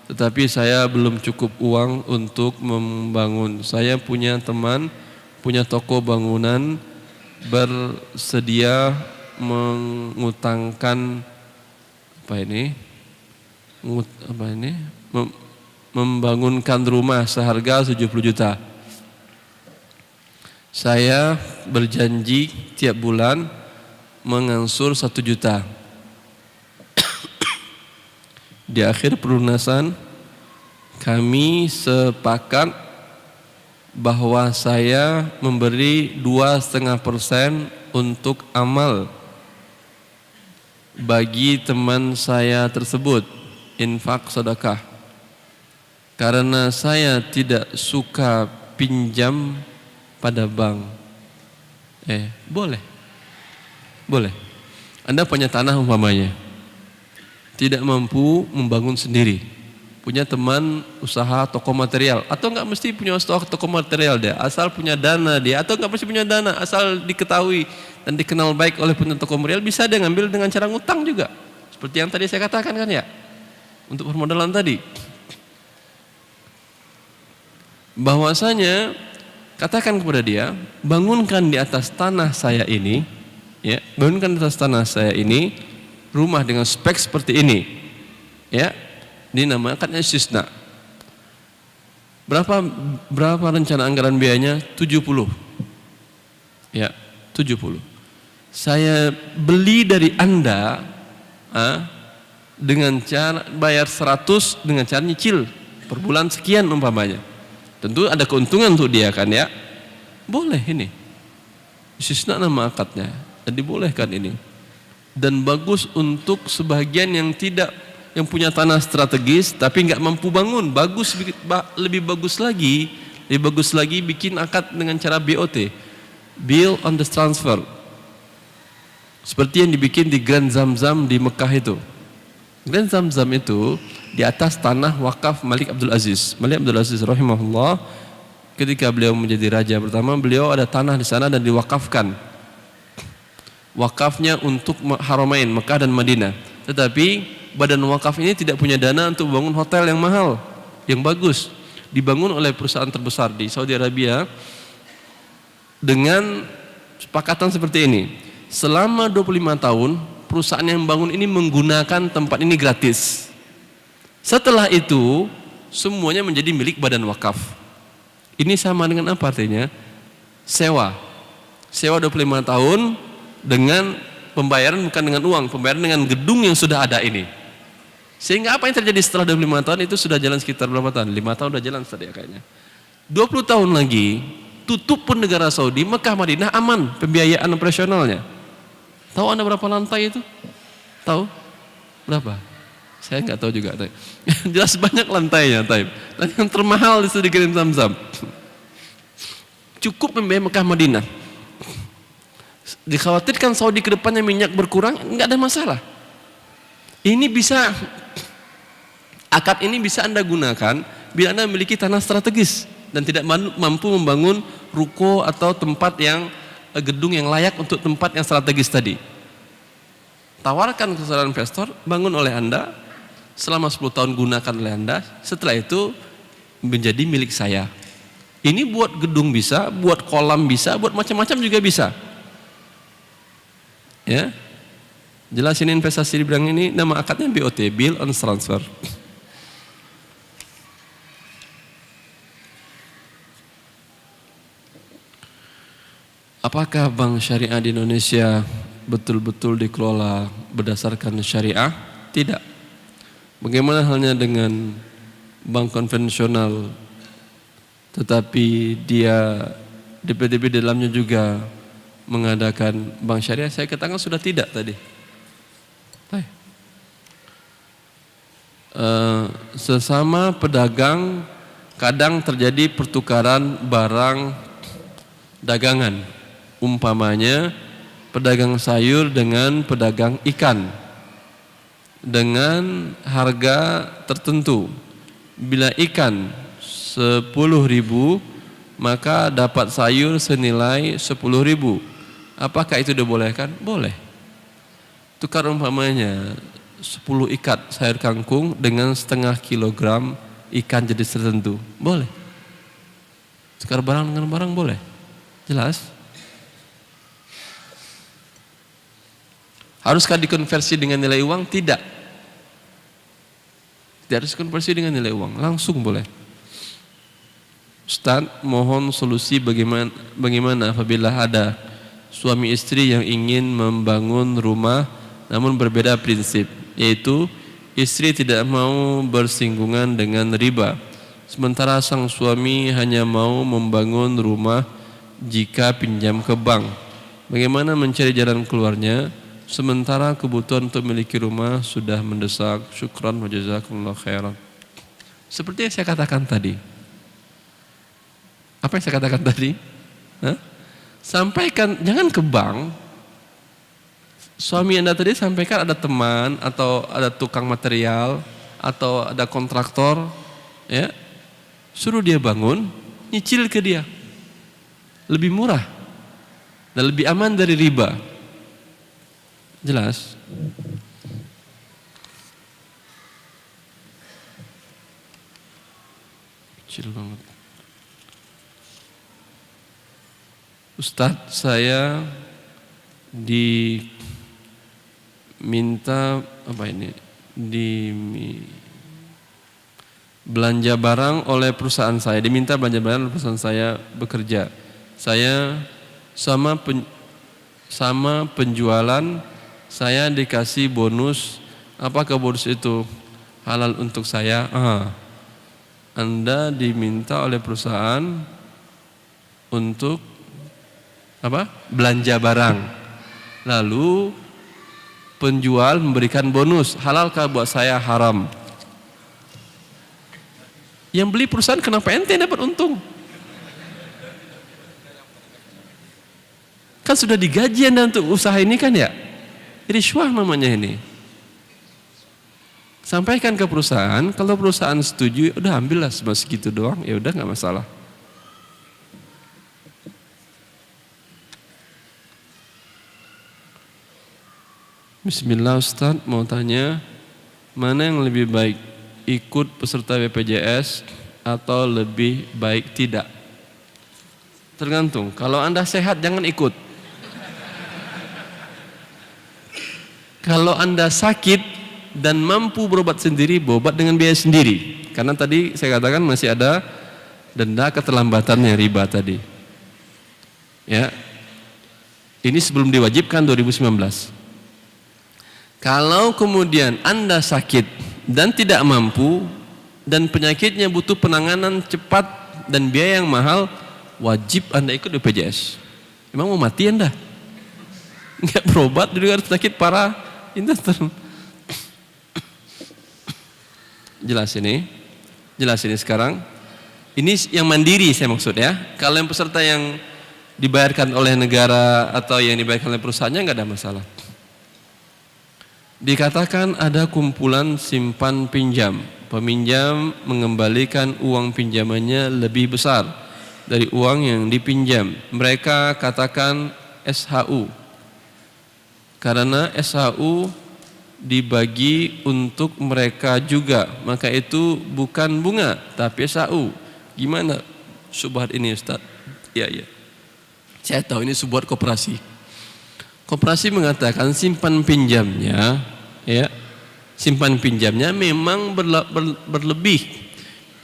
tetapi saya belum cukup uang untuk membangun. Saya punya teman, punya toko bangunan, bersedia mengutangkan membangunkan rumah seharga 70 juta. Saya berjanji tiap bulan mengangsur 1 juta. Di akhir pelunasan kami sepakat bahwa saya memberi 2,5% untuk amal bagi teman saya tersebut, infak sedekah. Karena saya tidak suka pinjam pada bank. Boleh. Anda punya tanah umpamanya, tidak mampu membangun sendiri, punya teman usaha toko material, atau enggak mesti punya usaha toko material dia, asal punya dana dia, atau enggak mesti punya dana, asal diketahui dan dikenal baik oleh punya toko material, bisa dia ngambil dengan cara ngutang juga, seperti yang tadi saya katakan kan ya, untuk permodalan tadi. Bahwasanya katakan kepada dia, bangunkan di atas tanah saya ini, ya, bangunkan di atas tanah saya ini rumah dengan spek seperti ini, ya, ini namanya akadnya istisna. Berapa rencana anggaran biayanya? 70, ya, 70. Saya beli dari Anda dengan cara bayar 100 dengan cara nyicil per bulan sekian umpamanya. Tentu ada keuntungan untuk dia kan ya. Boleh ini. Istisna nama akadnya. Dan dibolehkan ini. Dan bagus untuk sebagian yang punya tanah strategis tapi nggak mampu bangun, lebih bagus lagi bikin akad dengan cara BOT, Bill on the Transfer, seperti yang dibikin di Grand Zamzam di Mekah itu. Grand Zamzam itu di atas tanah wakaf Malik Abdul Aziz rahimahullah. Ketika beliau menjadi raja pertama, beliau ada tanah di sana dan diwakafkan. Wakafnya untuk Haramain, Mekah dan Madinah. Tetapi badan wakaf ini tidak punya dana untuk bangun hotel yang mahal, yang bagus. Dibangun oleh perusahaan terbesar di Saudi Arabia dengan sepakatan seperti ini. Selama 25 tahun perusahaan yang bangun ini menggunakan tempat ini gratis. Setelah itu semuanya menjadi milik badan wakaf. Ini sama dengan apa artinya? Sewa 25 tahun dengan pembayaran bukan dengan uang, pembayaran dengan gedung yang sudah ada ini. Sehingga apa yang terjadi setelah 25 tahun itu sudah jalan sekitar berapa tahun? 5 tahun sudah jalan tadi kayaknya. 20 tahun lagi tutup pun negara Saudi, Mekah Madinah aman pembiayaan operasionalnya. Tahu Anda berapa lantai itu? Tahu? Berapa? Saya nggak tahu juga. Jelas banyak lantainya, Dan yang termahal itu di Grand Zamzam. Cukup membiayai Mekah Madinah. Dikhawatirkan Saudi ke depannya minyak berkurang, nggak ada masalah. Ini bisa, akad ini bisa Anda gunakan bila Anda memiliki tanah strategis dan tidak mampu membangun ruko atau tempat yang gedung yang layak untuk tempat yang strategis tadi. Tawarkan ke saudara investor, bangun oleh Anda, selama 10 tahun gunakan oleh Anda, setelah itu menjadi milik saya. Ini buat gedung bisa, buat kolam bisa, buat macam-macam juga bisa. Ya, jelasin investasi di bidang ini, nama akadnya BOT, Bill on Transfer. Apakah bank syariah di Indonesia betul-betul dikelola berdasarkan syariah? Tidak. Bagaimana halnya dengan bank konvensional, tetapi dia DP-DP di dalamnya juga mengadakan bank syariah? Saya katakan sudah tidak tadi. Sesama pedagang kadang terjadi pertukaran barang dagangan. Umpamanya pedagang sayur dengan pedagang ikan dengan harga tertentu. Bila ikan 10.000, maka dapat sayur senilai 10.000. Apakah itu dibolehkan? Boleh. Tukar umpamanya 10 ikat sayur kangkung dengan setengah kilogram ikan jenis tertentu. Boleh. Tukar barang dengan barang boleh. Jelas? Haruskah dikonversi dengan nilai uang? Tidak. Tidak harus konversi dengan nilai uang. Langsung boleh. Ustaz, mohon solusi bagaimana apabila ada suami istri yang ingin membangun rumah namun berbeda prinsip, yaitu istri tidak mau bersinggungan dengan riba, sementara sang suami hanya mau membangun rumah jika pinjam ke bank. Bagaimana mencari jalan keluarnya sementara kebutuhan untuk memiliki rumah sudah mendesak? Syukran wa jazakumullah khairan. Seperti yang saya katakan tadi. Apa yang saya katakan tadi? Sampaikan, jangan ke bank. Suami Anda tadi sampaikan ada teman atau ada tukang material atau ada kontraktor, ya, suruh dia bangun, nyicil ke dia, lebih murah dan lebih aman dari riba. Jelas? Kecil banget. Ustadz, saya diminta belanja barang oleh perusahaan saya, perusahaan saya bekerja. Saya sama penjualan saya dikasih bonus. Apakah bonus itu halal untuk saya? Anda diminta oleh perusahaan untuk belanja barang, lalu penjual memberikan bonus. Halalkah buat saya? Haram. Yang beli perusahaan, kenapa ente dapat untung? Kan sudah digaji Anda untuk usaha ini kan ya? Rishwah namanya ini. Sampaikan ke perusahaan, kalau perusahaan setuju, udah ambillah segitu doang, ya udah nggak masalah. Bismillah Ustaz, mau tanya, mana yang lebih baik, ikut peserta BPJS atau lebih baik tidak? Tergantung, kalau Anda sehat jangan ikut. Kalau Anda sakit dan mampu berobat sendiri, berobat dengan biaya sendiri. Karena tadi saya katakan masih ada denda keterlambatannya, riba tadi. Ya. Ini sebelum diwajibkan 2019. Kalau kemudian Anda sakit dan tidak mampu dan penyakitnya butuh penanganan cepat dan biaya yang mahal, wajib Anda ikut BPJS. Emang mau mati Anda? Enggak berobat juga sakit parah. Jelas ini sekarang. Ini yang mandiri saya maksud ya. Kalau yang peserta yang dibayarkan oleh negara atau yang dibayarkan oleh perusahaannya enggak ada masalah. Dikatakan ada kumpulan simpan pinjam. Peminjam mengembalikan uang pinjamannya lebih besar dari uang yang dipinjam. Mereka katakan SHU. Karena SHU dibagi untuk mereka juga, maka itu bukan bunga tapi SHU. Gimana syubhat ini Ustaz? Ya. Saya tahu ini sebuah koperasi. Koperasi mengatakan simpan pinjamnya memang berlebih.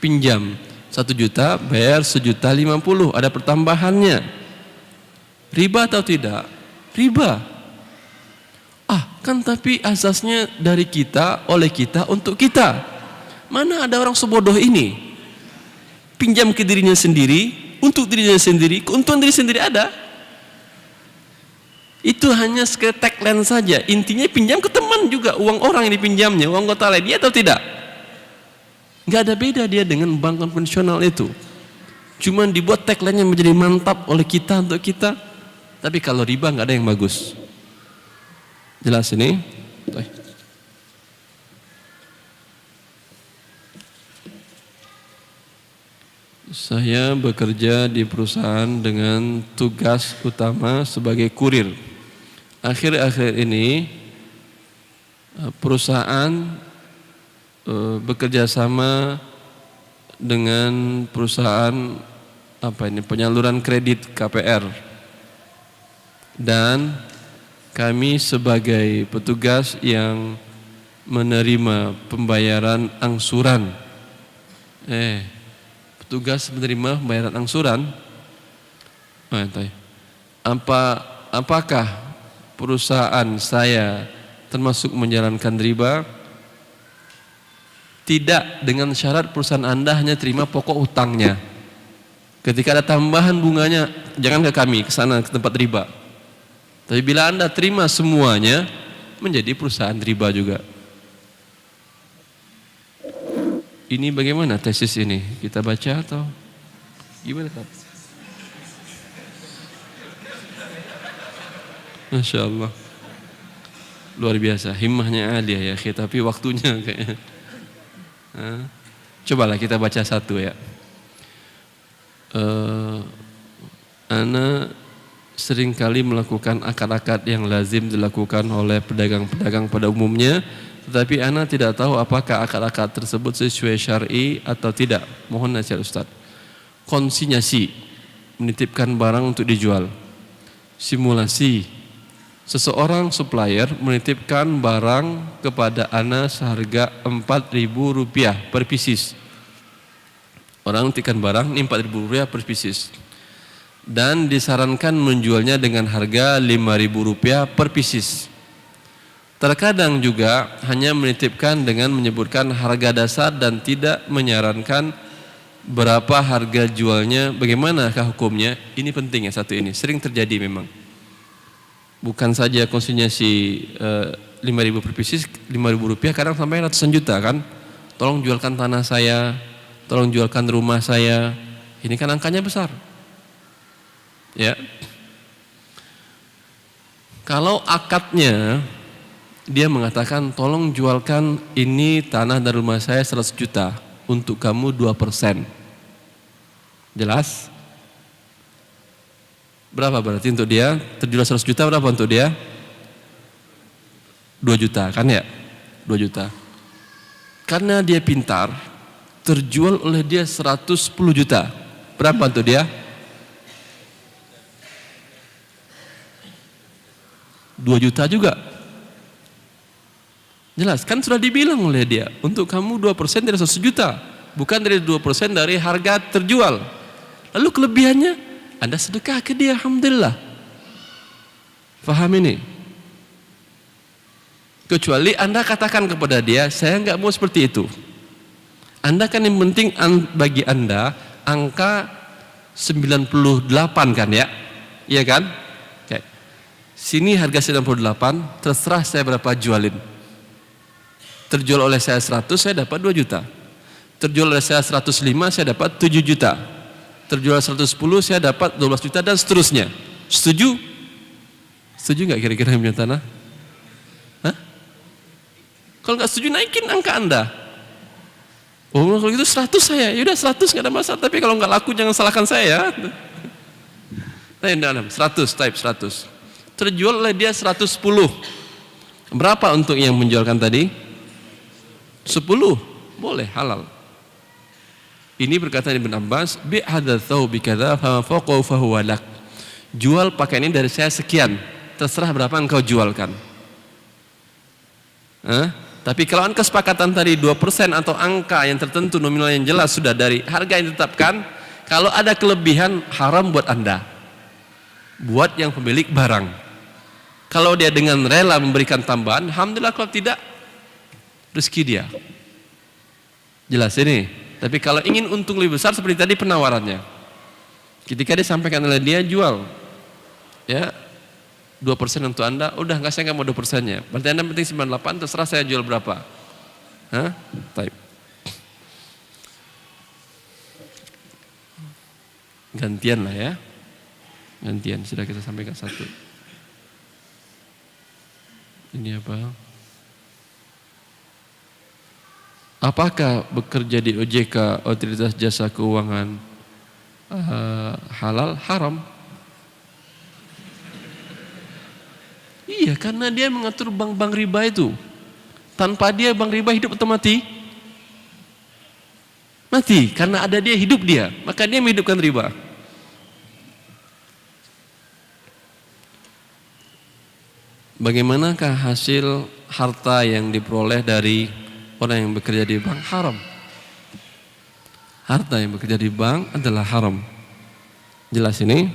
Pinjam 1 juta, bayar 1.050.000, ada pertambahannya. Riba atau tidak? Riba. Kan tapi asasnya dari kita, oleh kita, untuk kita. Mana ada orang sebodoh ini? Pinjam ke dirinya sendiri, untuk dirinya sendiri, keuntungan diri sendiri ada. Itu hanya sekedar tagline saja. Intinya pinjam ke teman juga, uang orang yang dipinjamnya, uang anggota lain, dia atau tidak? Gak ada beda dia dengan bank konvensional itu. Cuman dibuat tagline yang menjadi mantap oleh kita, untuk kita. Tapi kalau riba gak ada yang bagus. Jelas ini? Saya bekerja di perusahaan dengan tugas utama sebagai kurir. Akhir-akhir ini perusahaan bekerja sama dengan perusahaan penyaluran kredit KPR, dan kami sebagai petugas yang menerima pembayaran angsuran. Petugas menerima pembayaran angsuran. Apakah perusahaan saya termasuk menjalankan riba? Tidak, dengan syarat perusahaan Anda hanya terima pokok utangnya. Ketika ada tambahan bunganya, jangan ke kami, ke sana, ke tempat riba. Tapi bila Anda terima semuanya, menjadi perusahaan riba juga. Ini bagaimana tesis ini? Kita baca atau gimana, Pak? Masya Allah, luar biasa, himmahnya aliyah ya, tapi waktunya kayaknya. Cobalah kita baca satu ya. Ana seringkali melakukan akad-akad yang lazim dilakukan oleh pedagang-pedagang pada umumnya, tetapi ana tidak tahu apakah akad-akad tersebut sesuai syar'i atau tidak. Mohon nasihat Ustaz. Konsinyasi, menitipkan barang untuk dijual. Simulasi, seseorang supplier menitipkan barang kepada ana seharga Rp4.000 per pieces. Orang menitipkan barang ini Rp4.000 per pieces, dan disarankan menjualnya dengan harga Rp5.000 per pieces. Terkadang juga hanya menitipkan dengan menyebutkan harga dasar dan tidak menyarankan berapa harga jualnya. Bagaimanakah hukumnya? Ini penting ya, satu ini sering terjadi memang. Bukan saja konsinyasi 5.000 per pieces, Rp5.000, kadang sampai ratusan juta kan. Tolong jualkan tanah saya, tolong jualkan rumah saya. Ini kan angkanya besar. Ya. Kalau akadnya dia mengatakan tolong jualkan ini tanah dan rumah saya 100 juta, untuk kamu 2%. Jelas? Berapa berarti untuk dia? Terjual 100 juta, berapa untuk dia? 2 juta kan ya? 2 juta. Karena dia pintar, terjual oleh dia 110 juta. Berapa untuk dia? 2 juta juga. Jelas, kan sudah dibilang oleh dia, untuk kamu 2% dari 100 juta, bukan dari 2% dari harga terjual. Lalu kelebihannya, Anda sedekah ke dia, alhamdulillah. Faham ini? Kecuali Anda katakan kepada dia, saya enggak mau seperti itu. Anda kan yang penting bagi Anda angka 98 kan ya? Iya kan? Oke. Sini harga 98, terserah saya berapa jualin. Terjual oleh saya 100, saya dapat 2 juta. Terjual oleh saya 105, saya dapat 7 juta. Terjual 110, saya dapat 12 juta dan seterusnya. Setuju? Setuju nggak kira-kira yang punya tanah? Hah? Kalau nggak setuju, naikin angka Anda. Oh, kalau gitu 100 saya. Yaudah 100 nggak ada masalah. Tapi kalau nggak laku jangan salahkan saya. Nah, 100, type 100. Terjual oleh dia 110. Berapa untuk yang menjualkan tadi? 10. Boleh, halal. Ini berkata Ibn Abbas, bi hadza thawbi kadza fa fawqa fa huwa lak. Jual pakaian ini dari saya sekian, terserah berapa engkau jualkan. Tapi kalau kesepakatan tadi 2% atau angka yang tertentu, nominal yang jelas sudah dari harga yang ditetapkan, kalau ada kelebihan haram buat Anda, buat yang pemilik barang. Kalau dia dengan rela memberikan tambahan, alhamdulillah. Kalau tidak, rezeki dia. Jelas ini. Tapi kalau ingin untung lebih besar seperti tadi penawarannya, ketika disampaikan oleh dia, jual ya 2% untuk Anda, udah nggak, saya nggak mau 2%-nya, berarti Anda penting 98, terserah saya jual berapa. Type. Gantian lah ya, gantian, sudah kita sampaikan satu. Ini apa? Apakah bekerja di OJK, Otoritas Jasa Keuangan, halal? Haram. Iya, karena dia mengatur bank-bank riba itu. Tanpa dia bank riba hidup atau mati? Mati, karena ada dia hidup dia, maka dia menghidupkan riba. Bagaimanakah hasil harta yang diperoleh dari orang yang bekerja di bank? Haram. Harta yang bekerja di bank adalah haram. Jelas ini?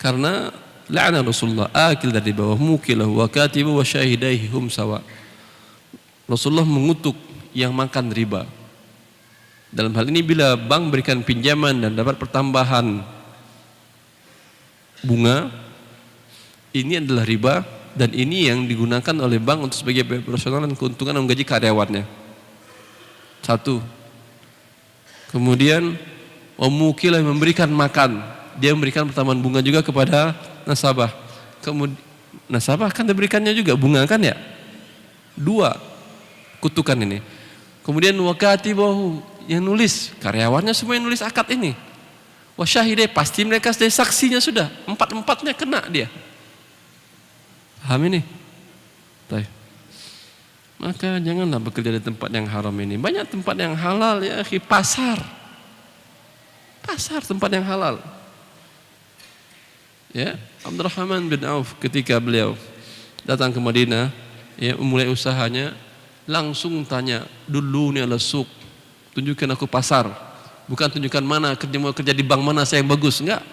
Karena la'ana Rasulullah akil dari bawah mukilahu wa katibu wa syahidaihi hum sawa. Rasulullah mengutuk yang makan riba. Dalam hal ini bila bank berikan pinjaman dan dapat pertambahan bunga, ini adalah riba. Dan ini yang digunakan oleh bank untuk sebagai biaya operasional dan keuntungan menggaji karyawannya. Satu. Kemudian Mukilah memberikan makan. Dia memberikan pertambahan bunga juga kepada nasabah. Kemudian nasabah kan diberikannya juga bunga kan ya? Dua kutukan ini. Kemudian wakatibahu yang nulis, karyawannya semua yang nulis akad ini. Wasyahidai pasti mereka sebagai saksinya sudah. Empat-empatnya kena dia. Paham ini? Baik. Maka janganlah bekerja di tempat yang haram ini. Banyak tempat yang halal ya, pasar. Pasar tempat yang halal. Ya, Abdurrahman bin Auf ketika beliau datang ke Madinah, ya, memulai usahanya, langsung tanya, dulu ni ala suq, tunjukkan aku pasar. Bukan tunjukkan mana kerja di bank mana saya yang bagus, enggak.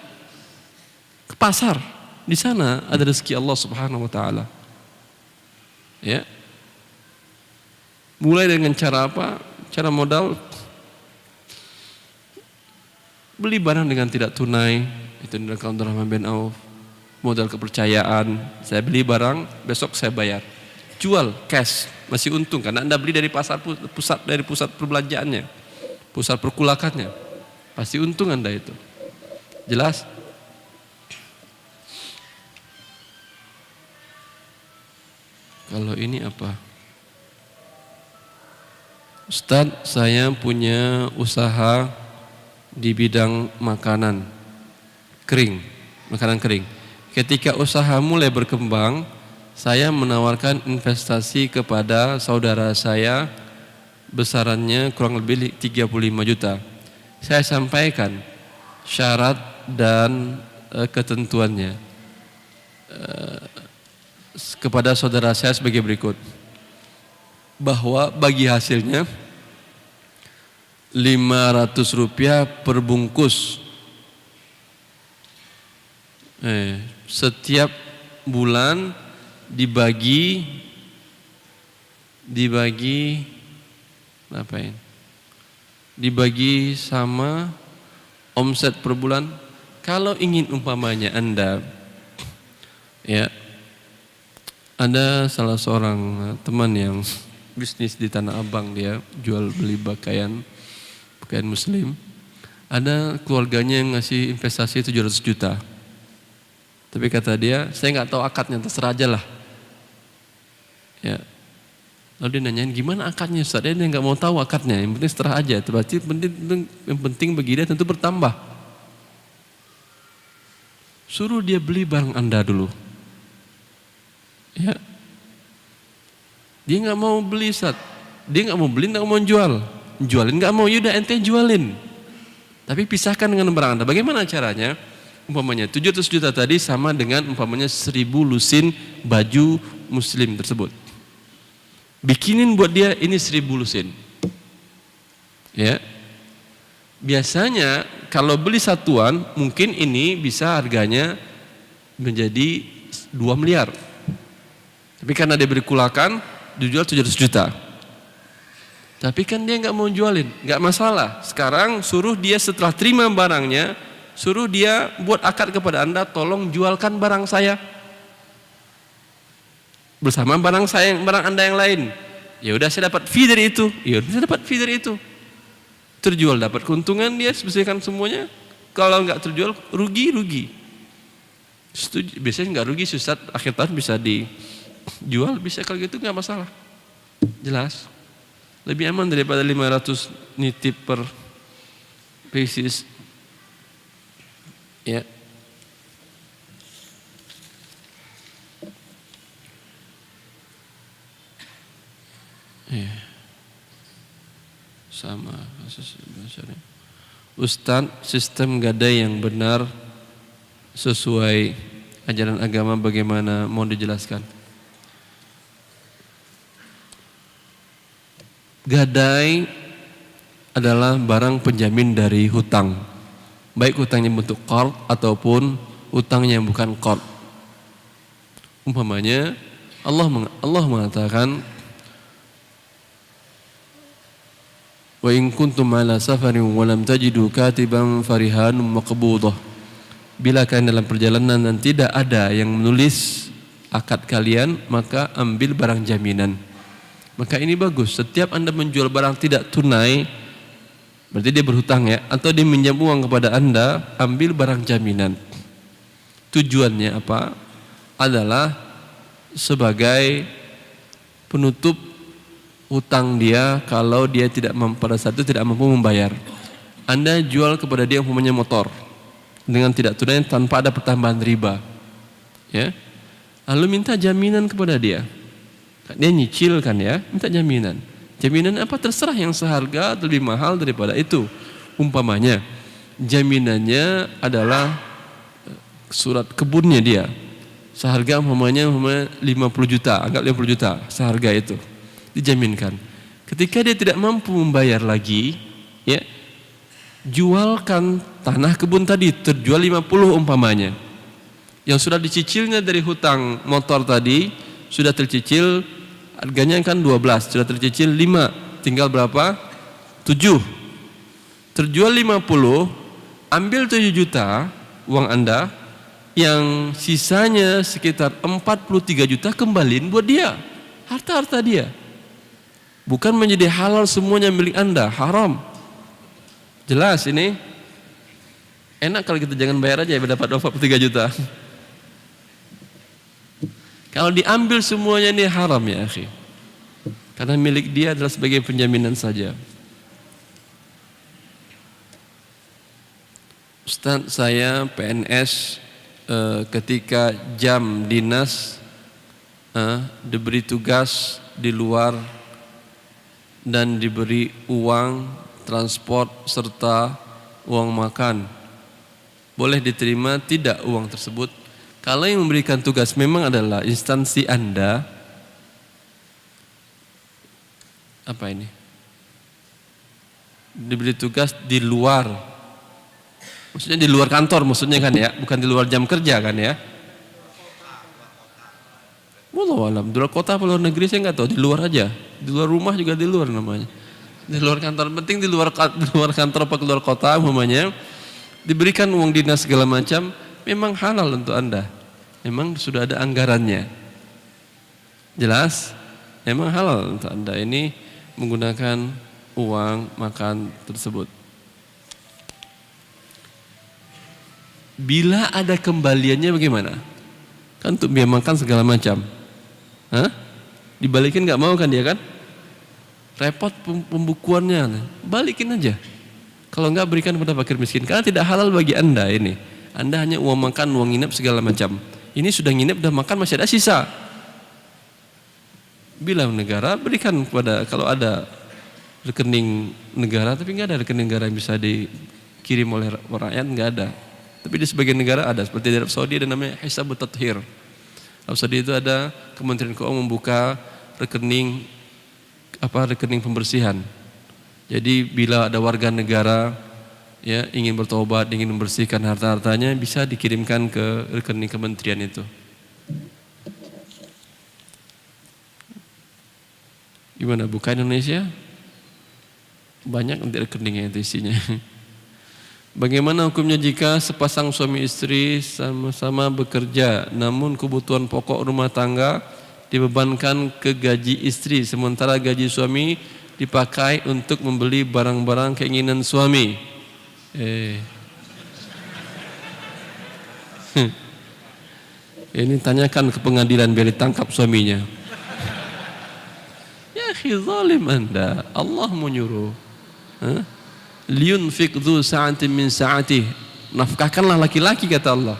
Ke pasar. Di sana ada rezeki Allah Subhanahu wa taala. Ya. Mulai dengan cara apa? Cara modal beli barang dengan tidak tunai, itu dilakukan Abdurrahman bin Auf. Modal kepercayaan, saya beli barang, besok saya bayar. Jual cash, masih untung karena Anda beli dari pasar pusat perbelanjaannya, pusat perkulakannya. Pasti untung Anda itu. Jelas? Kalau ini apa? Ustaz, saya punya usaha di bidang makanan kering, makanan kering. Ketika usaha mulai berkembang, saya menawarkan investasi kepada saudara saya besarannya kurang lebih 35 juta. Saya sampaikan syarat dan ketentuannya kepada saudara saya sebagai berikut, bahwa bagi hasilnya 500 rupiah per bungkus, setiap bulan dibagi ngapain? Dibagi sama omset per bulan. Kalau ingin umpamanya Anda, ya, ada salah seorang teman yang bisnis di Tanah Abang, dia jual beli pakaian muslim. Ada keluarganya yang ngasih investasi 700 juta. Tapi kata dia, saya nggak tahu akadnya, terserah aja lah. Ya. Lalu dia nanyain, gimana akadnya Ustaz? Dia nggak mau tahu akadnya, yang penting serah aja. Berarti yang penting bagi dia tentu bertambah. Suruh dia beli barang Anda dulu. Ya, dia nggak mau beli Ustaz, dia nggak mau beli, nggak mau jualin nggak mau, yaudah ente jualin, tapi pisahkan dengan barang Anda. Bagaimana caranya? Umpamanya 700 juta tadi sama dengan umpamanya 1000 lusin baju muslim tersebut, bikinin buat dia ini 1000 lusin. Ya, biasanya kalau beli satuan mungkin ini bisa harganya menjadi 2 miliar. Tapi karena dia berkulakan, dijual 700 juta. Tapi kan dia nggak mau jualin, nggak masalah. Sekarang suruh dia setelah terima barangnya, suruh dia buat akad kepada Anda, tolong jualkan barang saya bersama barang Anda yang lain. Ya udah saya dapat fee dari itu. Ya udah saya dapat fee dari itu. Terjual dapat keuntungan, dia sebesarkan semuanya. Kalau nggak terjual rugi. Biasanya nggak rugi, Ustaz, akhir tahun bisa jual bisa kalau gitu nggak masalah. Jelas. Lebih aman daripada 500 nitip per basis. Ya. Ya. Sama kasus dasarnya. Ustadz, sistem gadai yang benar sesuai ajaran agama bagaimana, mau dijelaskan? Gadai adalah barang penjamin dari hutang, baik hutangnya bentuk qard ataupun hutangnya yang bukan qard. Umpamanya Allah mengatakan, wa in kuntum ala safarin wa lam tajidu katiban farihanun maqbudah. Bila kalian dalam perjalanan dan tidak ada yang menulis akad kalian, maka ambil barang jaminan. Maka ini bagus, setiap Anda menjual barang tidak tunai, berarti dia berhutang ya, atau dia minjam uang kepada Anda, ambil barang jaminan. Tujuannya apa? Adalah sebagai penutup hutang dia kalau dia pada saat itu tidak mampu membayar. Anda jual kepada dia umpamanya motor dengan tidak tunai tanpa ada pertambahan riba, ya. Lalu minta jaminan kepada dia. Dia nyicil kan ya, minta jaminan. Jaminan apa? Terserah, yang seharga atau lebih mahal daripada itu. Umpamanya jaminannya adalah surat kebunnya dia, seharga umpamanya 50 juta, anggap 50 juta seharga itu, dijaminkan. Ketika dia tidak mampu membayar lagi, ya, jualkan tanah kebun tadi, terjual 50 umpamanya. Yang sudah dicicilnya dari hutang motor tadi sudah tercicil, harganya kan 12, sudah tercicil 5, tinggal berapa? 7. Terjual 50, ambil 7 juta uang Anda, yang sisanya sekitar 43 juta kembaliin buat dia, harta-harta dia. Bukan menjadi halal semuanya milik Anda, haram. Jelas ini? Enak kalau kita jangan bayar aja ya, dapat 43 juta. Kalau diambil semuanya ini haram ya akhi. Karena milik dia adalah sebagai penjaminan saja. Ustaz, saya PNS, ketika jam dinas diberi tugas di luar dan diberi uang transport serta uang makan, boleh diterima tidak uang tersebut? Kalau yang memberikan tugas memang adalah instansi Anda, apa ini? Diberi tugas di luar, maksudnya di luar kantor, maksudnya kan ya, bukan di luar jam kerja kan ya? Wallahu alam, di luar kota atau luar negeri saya nggak tahu, di luar aja, di luar rumah juga di luar namanya, di luar kantor, penting di luar kantor apa keluar kota umpamanya, diberikan uang dinas segala macam. Memang halal untuk Anda, memang sudah ada anggarannya, jelas, memang halal untuk Anda ini menggunakan uang makan tersebut. Bila ada kembaliannya bagaimana? Kan untuk biaya makan segala macam, dibalikin nggak mau kan dia kan? Repot pembukuannya, balikin aja. Kalau nggak, berikan kepada fakir miskin, karena tidak halal bagi Anda ini. Anda hanya uang makan, uang nginep segala macam. Ini sudah nginep, sudah makan, masih ada sisa. Bila negara berikan kepada, kalau ada rekening negara, tapi nggak ada rekening negara yang bisa dikirim oleh rakyat, nggak ada. Tapi di sebagian negara ada, seperti di Arab Saudi ada namanya Hisabut Tathir. Arab Saudi itu ada Kementerian Keuangan membuka rekening pembersihan. Jadi bila ada warga negara ya ingin bertobat, ingin membersihkan harta-hartanya, bisa dikirimkan ke rekening kementerian itu. Gimana, buka Indonesia? Banyak nanti rekeningnya itu isinya. Bagaimana hukumnya jika sepasang suami istri sama-sama bekerja, namun kebutuhan pokok rumah tangga dibebankan ke gaji istri, sementara gaji suami dipakai untuk membeli barang-barang keinginan suami? Ini tanyakan ke pengadilan biar ditangkap suaminya. Ya akhi, zalim Anda. Allah menyuruh. Liyunfiq dzu sa'atin min sa'atih. Nafkahkanlah laki-laki kata Allah.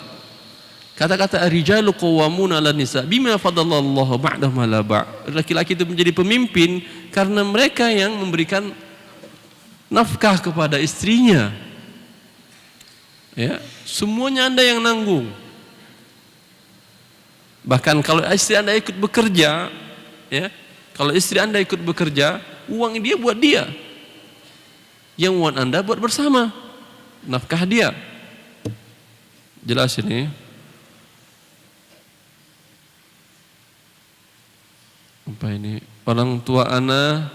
Kata-kata ar-rijalu qawwamuna 'alan nisa bima faddalallahu ba'dahum 'ala ba'd. Laki-laki itu menjadi pemimpin karena mereka yang memberikan nafkah kepada istrinya. Ya, semuanya Anda yang nanggung. Bahkan kalau istri Anda ikut bekerja, ya, kalau istri Anda ikut bekerja, uang dia buat dia. Yang uang Anda buat bersama. Nafkah dia. Jelas ini. Apa ini? Orang tua Ana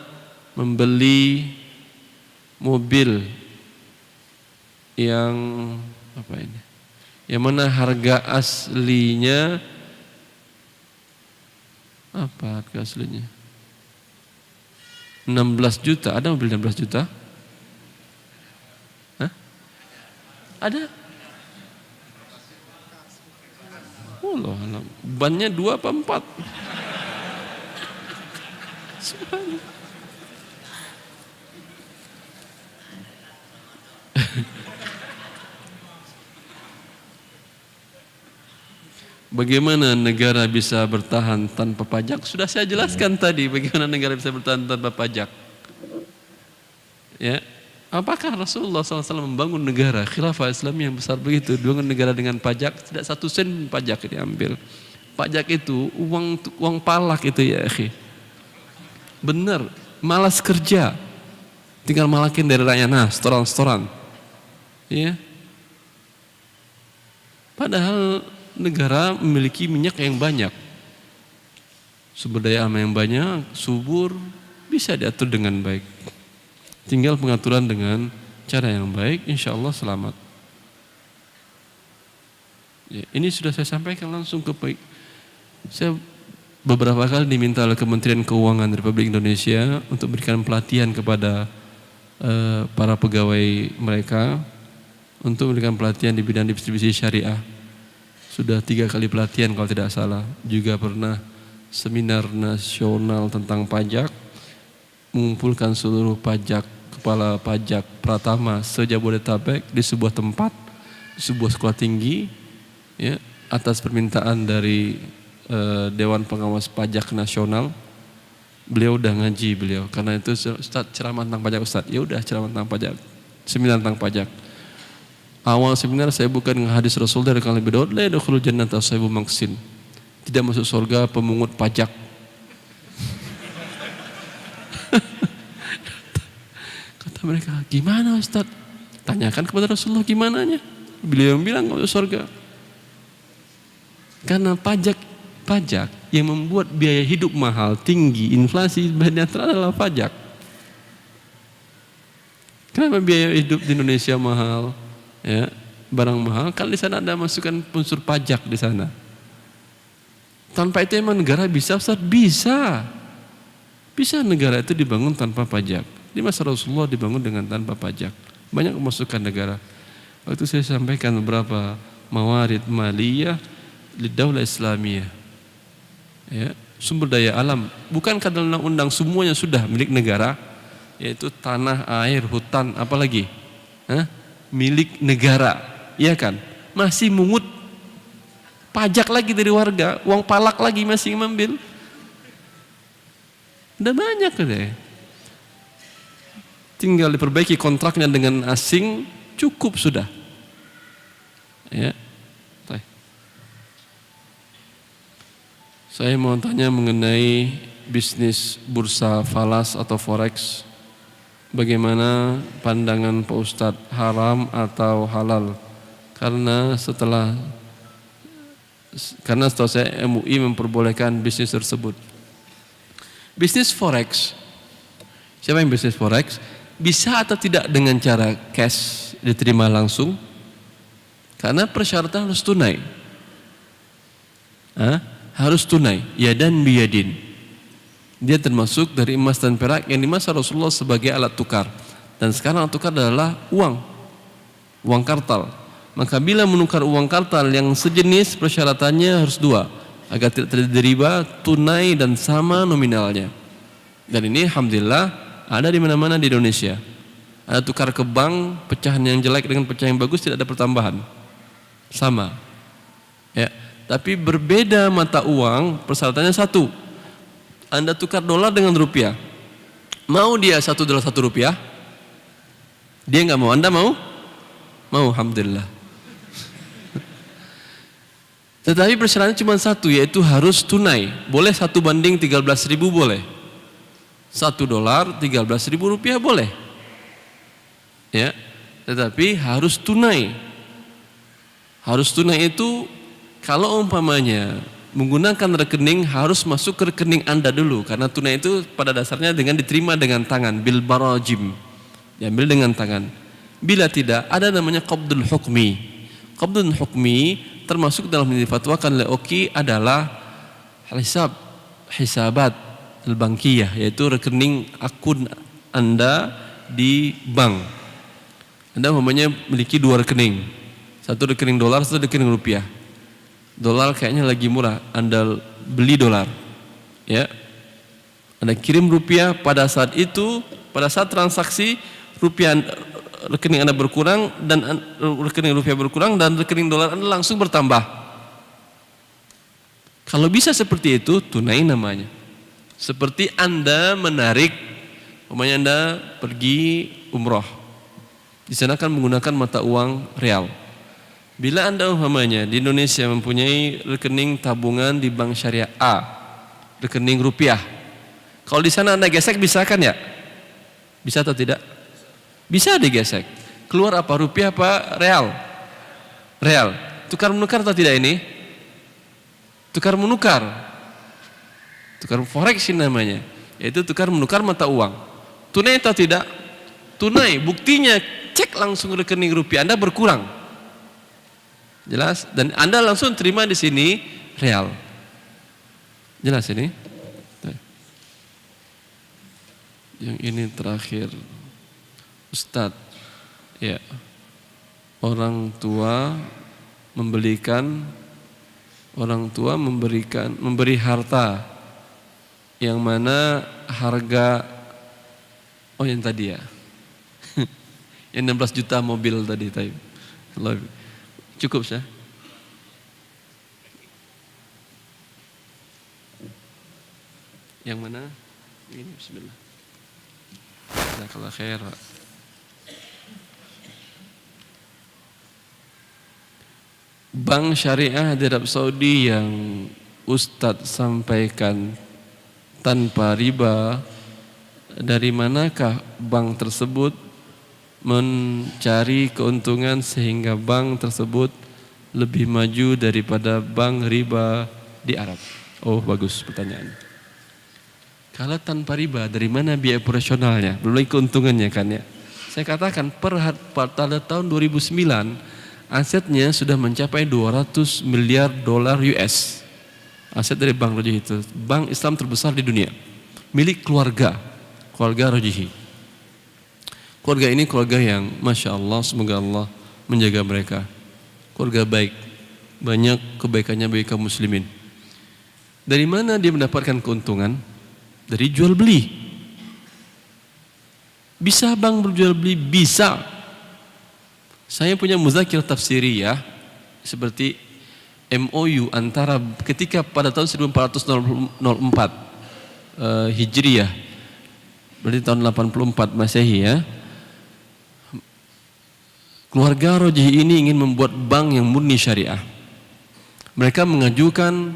membeli mobil yang apa ini? Yang mana harga aslinya apa harga aslinya? 16 juta. Ada mobil 16 juta? Hah? Ada? Allah alam. Bannya 2 apa 4? Subhanallah. Bagaimana negara bisa bertahan tanpa pajak? Sudah saya jelaskan tadi bagaimana negara bisa bertahan tanpa pajak. Ya, apakah Rasulullah SAW membangun negara khilafah Islam yang besar begitu, bangun negara dengan pajak, tidak 1 sen pajak diambil. Pajak itu uang palak itu ya akhi. Benar, malas kerja, tinggal malakin dari rakyat, nah setoran. Ya, padahal negara memiliki minyak yang banyak, sumber daya alam yang banyak, subur, bisa diatur dengan baik. Tinggal pengaturan dengan cara yang baik, insya Allah selamat. Ya, ini sudah saya sampaikan langsung ke saya beberapa kali diminta oleh Kementerian Keuangan Republik Indonesia untuk berikan pelatihan kepada para pegawai mereka untuk memberikan pelatihan di bidang distribusi syariah. Sudah 3 kali pelatihan kalau tidak salah. Juga pernah seminar nasional tentang pajak, mengumpulkan seluruh kepala pajak Pratama se-Jabodetabek di sebuah tempat, di sebuah sekolah tinggi, ya, atas permintaan dari Dewan Pengawas Pajak Nasional. Beliau udah ngaji karena itu Ustaz ceramah tentang pajak Ustaz. Ya udah ceramah tentang pajak, seminar tentang pajak. Awal seminar saya bukan dengan hadis Rasul dari kalian bid'ah, la yadkhulul jannata sahibu maksin. Tidak masuk surga pemungut pajak. Kata mereka, gimana Ustaz? Tanyakan kepada Rasulullah gimananya. Beliau bilang nggak masuk surga. Karena pajak yang membuat biaya hidup mahal, tinggi, inflasi netral adalah pajak. Kenapa biaya hidup di Indonesia mahal? Ya, barang mahal, kan di sana ada masukkan unsur pajak di sana. Tanpa itu emang negara bisa Ustaz? Bisa negara itu dibangun tanpa pajak. Di masa Rasulullah dibangun dengan tanpa pajak. Banyak pemasukan negara. Waktu saya sampaikan beberapa mawarid maliyah lidaulah Islamiyah. Ya, sumber daya alam, bukankah dalam undang-undang semuanya sudah milik negara, yaitu tanah, air, hutan, apalagi milik negara, ya kan? Masih mungut pajak lagi dari warga, uang palak lagi masih mengambil. Udah banyak deh. Tinggal diperbaiki kontraknya dengan asing, cukup sudah. Ya. Saya mau tanya mengenai bisnis bursa falas atau forex. Bagaimana pandangan Pak Ustadz, haram atau halal? Karena setelah saya MUI memperbolehkan bisnis tersebut. Bisnis forex, siapa yang bisnis forex? Bisa atau tidak dengan cara cash diterima langsung? Karena persyaratan harus tunai. Harus tunai, yadan biyadin. Dia termasuk dari emas dan perak yang di masa Rasulullah sebagai alat tukar. Dan sekarang alat tukar adalah uang kartal. Maka bila menukar uang kartal yang sejenis, persyaratannya harus dua, agar tidak terjadi riba, tunai dan sama nominalnya. Dan ini alhamdulillah ada di mana-mana di Indonesia. Ada tukar ke bank, pecahan yang jelek dengan pecahan yang bagus tidak ada pertambahan, sama. Ya, tapi berbeda mata uang, persyaratannya satu. Anda tukar dolar dengan rupiah, mau dia $1 1 rupiah? Dia nggak mau, Anda mau? Mau, alhamdulillah. Tetapi persyaratannya cuma satu, yaitu harus tunai. Boleh 1:13.000 boleh. $1 13.000 rupiah boleh. Ya, tetapi harus tunai. Harus tunai itu kalau umpamanya menggunakan rekening harus masuk ke rekening Anda dulu, karena tunai itu pada dasarnya dengan diterima dengan tangan, bil barajim, diambil dengan tangan. Bila tidak, ada namanya qabdul hukmi. Qabdul hukmi termasuk dalam yang difatwakan oleh OKI adalah hisabat al-bankiyah, yaitu rekening akun Anda di bank. Anda umpamanya memiliki dua rekening, satu rekening dolar, satu rekening rupiah. Dolar kayaknya lagi murah, Anda beli dolar, ya. Anda kirim rupiah, pada saat itu, pada saat transaksi rupiah rekening Anda berkurang dan rekening rupiah berkurang dan rekening dolar Anda langsung bertambah. Kalau bisa seperti itu, tunai namanya. Seperti Anda menarik, umpamanya Anda pergi umroh, di sana kan menggunakan mata uang real. Bila Anda umpamanya di Indonesia mempunyai rekening tabungan di bank syariah A, rekening rupiah, kalau di sana Anda gesek bisa kan ya? Bisa atau tidak? Bisa digesek. Keluar apa, rupiah apa real? Real. Tukar menukar atau tidak ini? Tukar menukar. Tukar forex namanya, yaitu tukar menukar mata uang. Tunai atau tidak? Tunai. Buktinya cek langsung rekening rupiah Anda berkurang. Jelas? Dan Anda langsung terima di sini real. Jelas ini? Yang ini terakhir. Ustadz, ya, orang tua memberi harta yang mana harga, oh yang tadi ya, yang 16 juta mobil tadi, cukup sih. Yang mana? Ini bismillah. Jazakallah khair. Bank syariah di Arab Saudi yang Ustadz sampaikan tanpa riba, dari manakah bank tersebut mencari keuntungan sehingga bank tersebut lebih maju daripada bank riba di Arab? Oh bagus pertanyaan. Kalau tanpa riba, dari mana biaya operasionalnya? Belum lagi keuntungannya kan ya. Saya katakan pada tahun 2009 asetnya sudah mencapai 200 miliar dolar US. Aset dari Bank Rajihi itu, bank Islam terbesar di dunia, milik keluarga Rajihi. Keluarga ini keluarga yang Masya Allah, semoga Allah menjaga mereka. Keluarga baik, banyak kebaikannya bagi kaum muslimin. Dari mana dia mendapatkan keuntungan? Dari jual beli. Bisa bank berjual beli? Bisa. Saya punya muzakir tafsiriyah seperti MOU antara ketika pada tahun 1404 Hijriyah, berarti tahun 84 Masehi ya. Keluarga Rajihi ini ingin membuat bank yang murni syariah. Mereka mengajukan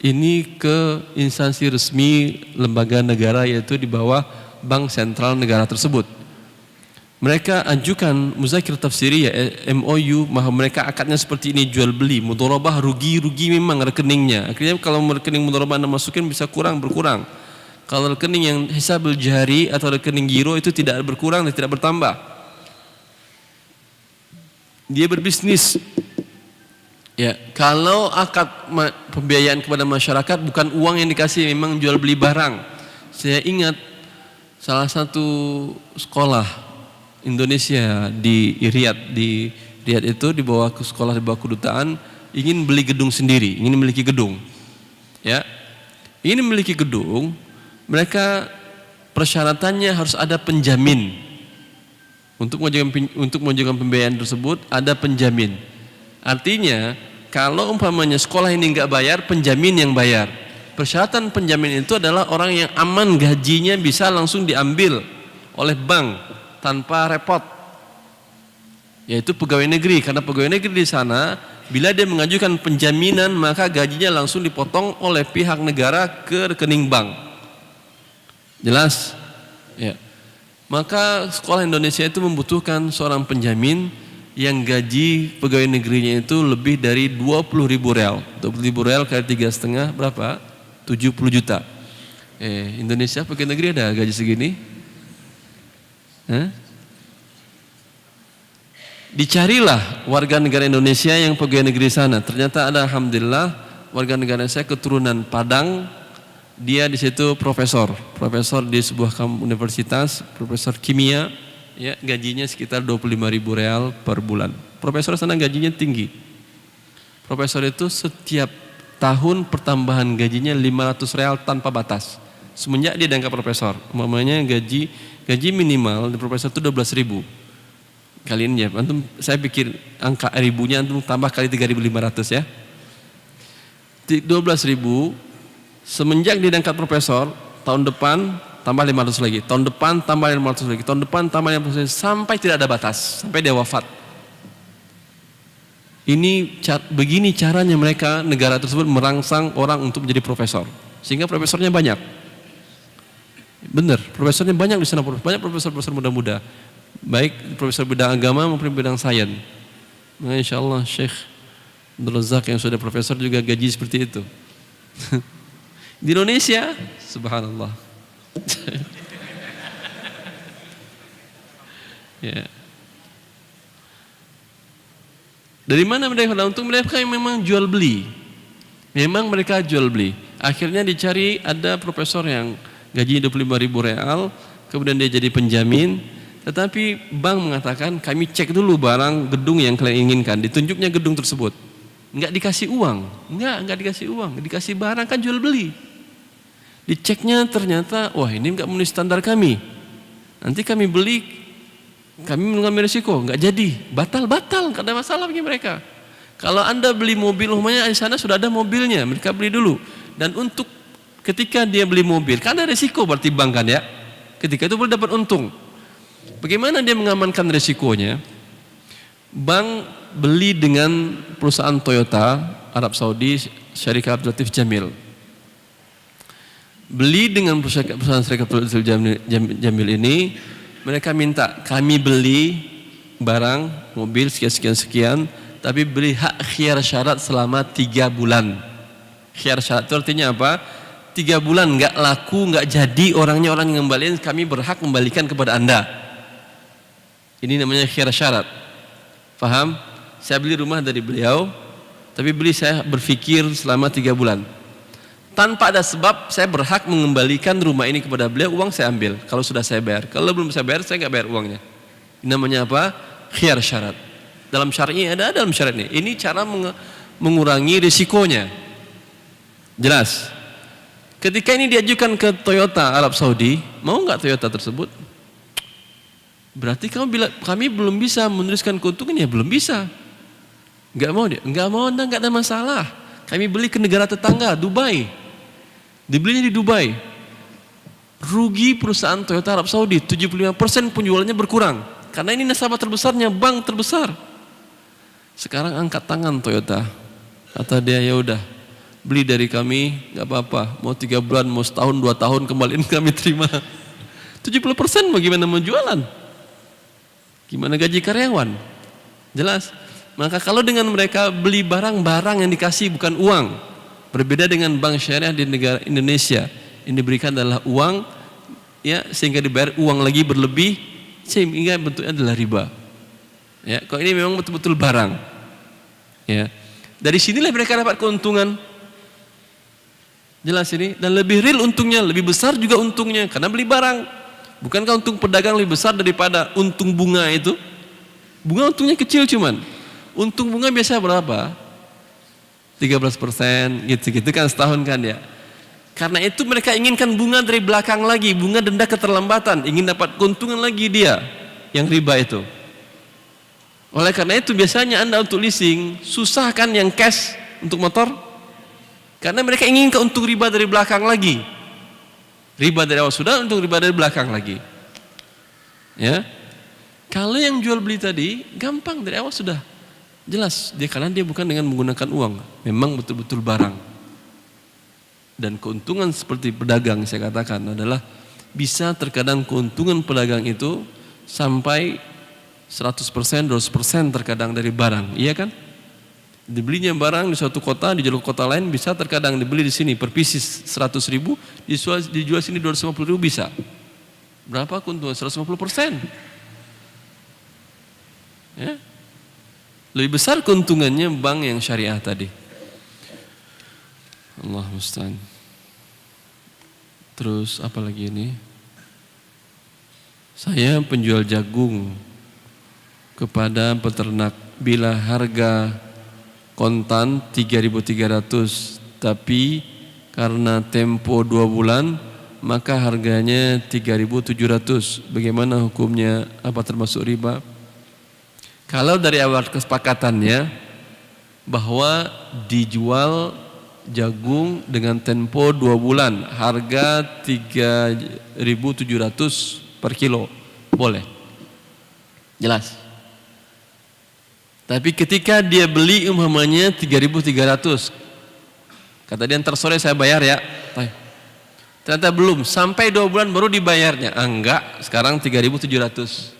ini ke instansi resmi lembaga negara, yaitu di bawah bank sentral negara tersebut. Mereka ajukan muzakir tafsiriyah MOU, bahwa mereka akadnya seperti ini, jual beli, mudharabah, rugi memang rekeningnya. Akhirnya kalau rekening mudharabah Anda masukin bisa berkurang. Kalau rekening yang hisabul jari atau rekening giro itu tidak berkurang dan tidak bertambah. Dia berbisnis. Ya, kalau akad pembiayaan kepada masyarakat bukan uang yang dikasih, memang jual beli barang. Saya ingat salah satu sekolah Indonesia di Riyadh, di Riyadh itu di bawah sekolah di bawah kedutaan ingin beli gedung sendiri, ingin memiliki gedung. Ya. Ingin memiliki gedung, mereka persyaratannya harus ada penjamin. Untuk mengajukan pembiayaan tersebut ada penjamin. Artinya kalau umpamanya sekolah ini enggak bayar, penjamin yang bayar. Persyaratan penjamin itu adalah orang yang aman gajinya bisa langsung diambil oleh bank tanpa repot. Yaitu pegawai negeri, karena pegawai negeri di sana bila dia mengajukan penjaminan maka gajinya langsung dipotong oleh pihak negara ke rekening bank. Jelas? Ya. Maka sekolah Indonesia itu membutuhkan seorang penjamin yang gaji pegawai negerinya itu lebih dari 20.000 real. 20.000 real kali 3,5 berapa? 70 juta. Indonesia pegawai negeri ada gaji segini? Dicarilah warga negara Indonesia yang pegawai negeri sana. Ternyata ada, alhamdulillah, warga negara saya keturunan Padang. Dia di situ profesor di sebuah universitas, profesor kimia. Ya, gajinya sekitar 25.000 real per bulan. Profesor sana gajinya tinggi. Profesor itu setiap tahun pertambahan gajinya 500 real tanpa batas. Semenjak dia diangkat profesor, umpamanya gaji minimal di profesor itu 12.000. Kali ini ya, antum saya pikir angka ribunya antum tambah kali 3.500 ya. 12.000 semenjak dia diangkat profesor, tahun depan tambah 500 lagi, tahun depan tambah 500 lagi, tahun depan tambah 500 lagi, sampai tidak ada batas, sampai dia wafat. Begini caranya mereka, negara tersebut merangsang orang untuk menjadi profesor, sehingga profesornya banyak. Benar, profesornya banyak di sana, banyak profesor-profesor muda-muda, baik profesor bidang agama maupun bidang sains. Nah, insya Allah Syekh Abdul Razak yang sudah profesor juga gaji seperti itu. Di Indonesia, subhanallah. Ya. Dari mana mereka untung? Mereka memang jual beli. Memang mereka jual beli. Akhirnya dicari ada profesor yang gaji 25.000 real, kemudian dia jadi penjamin. Tetapi bank mengatakan kami cek dulu barang gedung yang kalian inginkan. Ditunjuknya gedung tersebut. Enggak dikasih uang. Enggak dikasih uang. Dikasih barang, kan jual beli. Diceknya ternyata, wah ini enggak memenuhi standar kami. Nanti kami beli, kami mengambil risiko, enggak jadi, batal, enggak ada masalah bagi mereka. Kalau Anda beli mobil, rumahnya di sana sudah ada mobilnya, mereka beli dulu. Dan untuk ketika dia beli mobil, kan ada risiko berarti bank kan ya. Ketika itu boleh dapat untung. Bagaimana dia mengamankan risikonya? Bank beli dengan perusahaan Toyota Arab Saudi, Syarikat Abdul Latif Jamil. Beli dengan perusahaan Syarikat Abdul Latif Jamil ini, mereka minta kami beli barang mobil sekian, tapi beli hak khiyar syarat selama 3 bulan. Khiyar syarat itu artinya apa? 3 bulan nggak laku, nggak jadi orangnya, orang yang ngembaliin, kami berhak kembalikan kepada Anda. Ini namanya khiyar syarat. Paham? Saya beli rumah dari beliau, tapi saya berpikir selama 3 bulan. Tanpa ada sebab, saya berhak mengembalikan rumah ini kepada beliau, uang saya ambil kalau sudah saya bayar. Kalau belum saya bayar, saya nggak bayar uangnya. Ini namanya apa? Khiyar syarat. Dalam syar'i ada dalam syarat ini. Ini cara mengurangi risikonya. Jelas? Ketika ini diajukan ke Toyota Arab Saudi, mau nggak Toyota tersebut? Berarti kami belum bisa menuliskan keuntungan, ya belum bisa. Nggak mau dia, nggak ada masalah. Kami beli ke negara tetangga, Dubai. Dibelinya di Dubai. Rugi perusahaan Toyota Arab Saudi, 75% penjualannya berkurang. Karena ini nasabah terbesarnya, bank terbesar. Sekarang angkat tangan Toyota. Kata dia, ya udah, beli dari kami, nggak apa-apa. Mau 3 bulan, mau setahun, 2 tahun, kembaliin kami terima. 70% bagaimana menjualan? Gimana gaji karyawan? Jelas. Maka kalau dengan mereka beli barang-barang yang dikasih bukan uang, berbeda dengan bank syariah di negara Indonesia, yang diberikan adalah uang, ya, sehingga dibayar uang lagi berlebih, sehingga bentuknya adalah riba. Ya, kalau ini memang betul-betul barang. Ya, dari sinilah mereka dapat keuntungan. Jelas ini, dan lebih real untungnya, lebih besar juga untungnya karena beli barang. Bukankah untung pedagang lebih besar daripada untung bunga itu? Bunga untungnya kecil cuman. Untung bunga biasa berapa? 13%, gitu-gitu kan setahun kan ya. Karena itu mereka inginkan bunga dari belakang lagi, bunga denda keterlambatan, ingin dapat keuntungan lagi dia, yang riba itu. Oleh karena itu biasanya Anda untuk leasing, susah kan yang cash untuk motor? Karena mereka ingin keuntungan riba dari belakang lagi. Riba dari awal sudah, untuk riba dari belakang lagi. Ya. Kalau yang jual beli tadi, gampang dari awal sudah. Jelas, karena dia bukan dengan menggunakan uang, memang betul-betul barang. Dan keuntungan seperti pedagang saya katakan adalah bisa terkadang keuntungan pedagang itu sampai 100%, 200% terkadang dari barang, iya kan? Dibelinya barang di suatu kota, di jalur kota lain bisa terkadang dibeli di sini per pieces 100.000, dijual sini 250.000 bisa. Berapa keuntungan? 150%. Ya. Lebih besar keuntungannya bank yang syariah tadi. Allah musta'an. Terus apa lagi ini? Saya penjual jagung kepada peternak bila harga kontan 3.300 tapi karena tempo 2 bulan maka harganya 3.700. Bagaimana hukumnya? Apa termasuk riba? Kalau dari awal kesepakatannya bahwa dijual jagung dengan tempo 2 bulan, harga 3.700 per kilo, boleh. Jelas. Tapi ketika dia beli umpamanya 3.300, kata dia ntar sore saya bayar ya. Ternyata belum, sampai 2 bulan baru dibayarnya. Enggak, sekarang 3.700.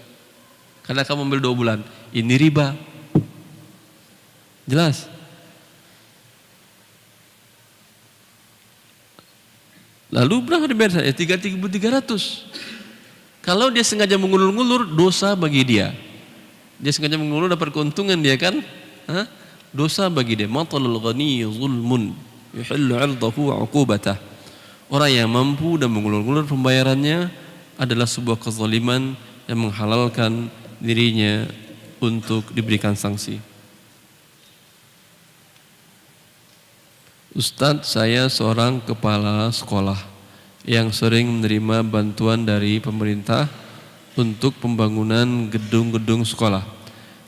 Karena kamu ambil 2 bulan. Ini riba. Jelas. Lalu berapa dibayar saya? 3.300. Kalau dia sengaja mengulur-ngulur, dosa bagi dia. Dia sengaja mengulur dapat keuntungan dia kan? Dosa bagi dia. Matalul ghani zulmun yuhillu 'irdahu wa 'uqubatah. Orang yang mampu dan mengulur-ngulur pembayarannya adalah sebuah kezaliman yang menghalalkan dirinya untuk diberikan sanksi. Ustadz, saya seorang kepala sekolah yang sering menerima bantuan dari pemerintah untuk pembangunan gedung-gedung sekolah.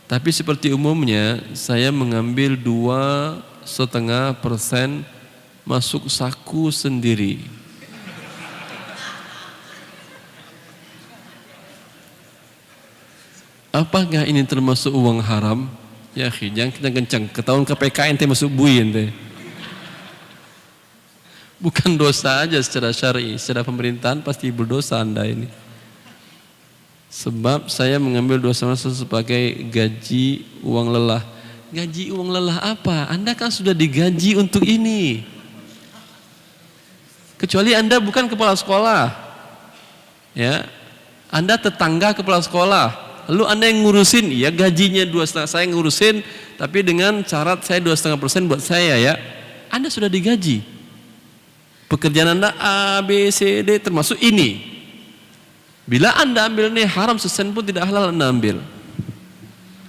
Tapi seperti umumnya, saya mengambil 2,5% masuk saku sendiri. Apakah ini termasuk uang haram? Ya, jangan kencang-kencang. Ketahuan KPK ente masuk bui ente. Bukan dosa aja secara syar'i, secara pemerintahan pasti berdosa Anda ini. Sebab saya mengambil 2,5% sebagai gaji uang lelah. Gaji uang lelah apa? Anda kan sudah digaji untuk ini. Kecuali Anda bukan kepala sekolah. Ya. Anda tetangga kepala sekolah. Lalu Anda yang ngurusin, ya gajinya 2,5%, saya ngurusin, tapi dengan syarat saya 2,5% buat saya ya. Anda sudah digaji. Pekerjaan Anda A, B, C, D termasuk ini. Bila Anda ambil ini haram, sesen pun tidak halal Anda ambil.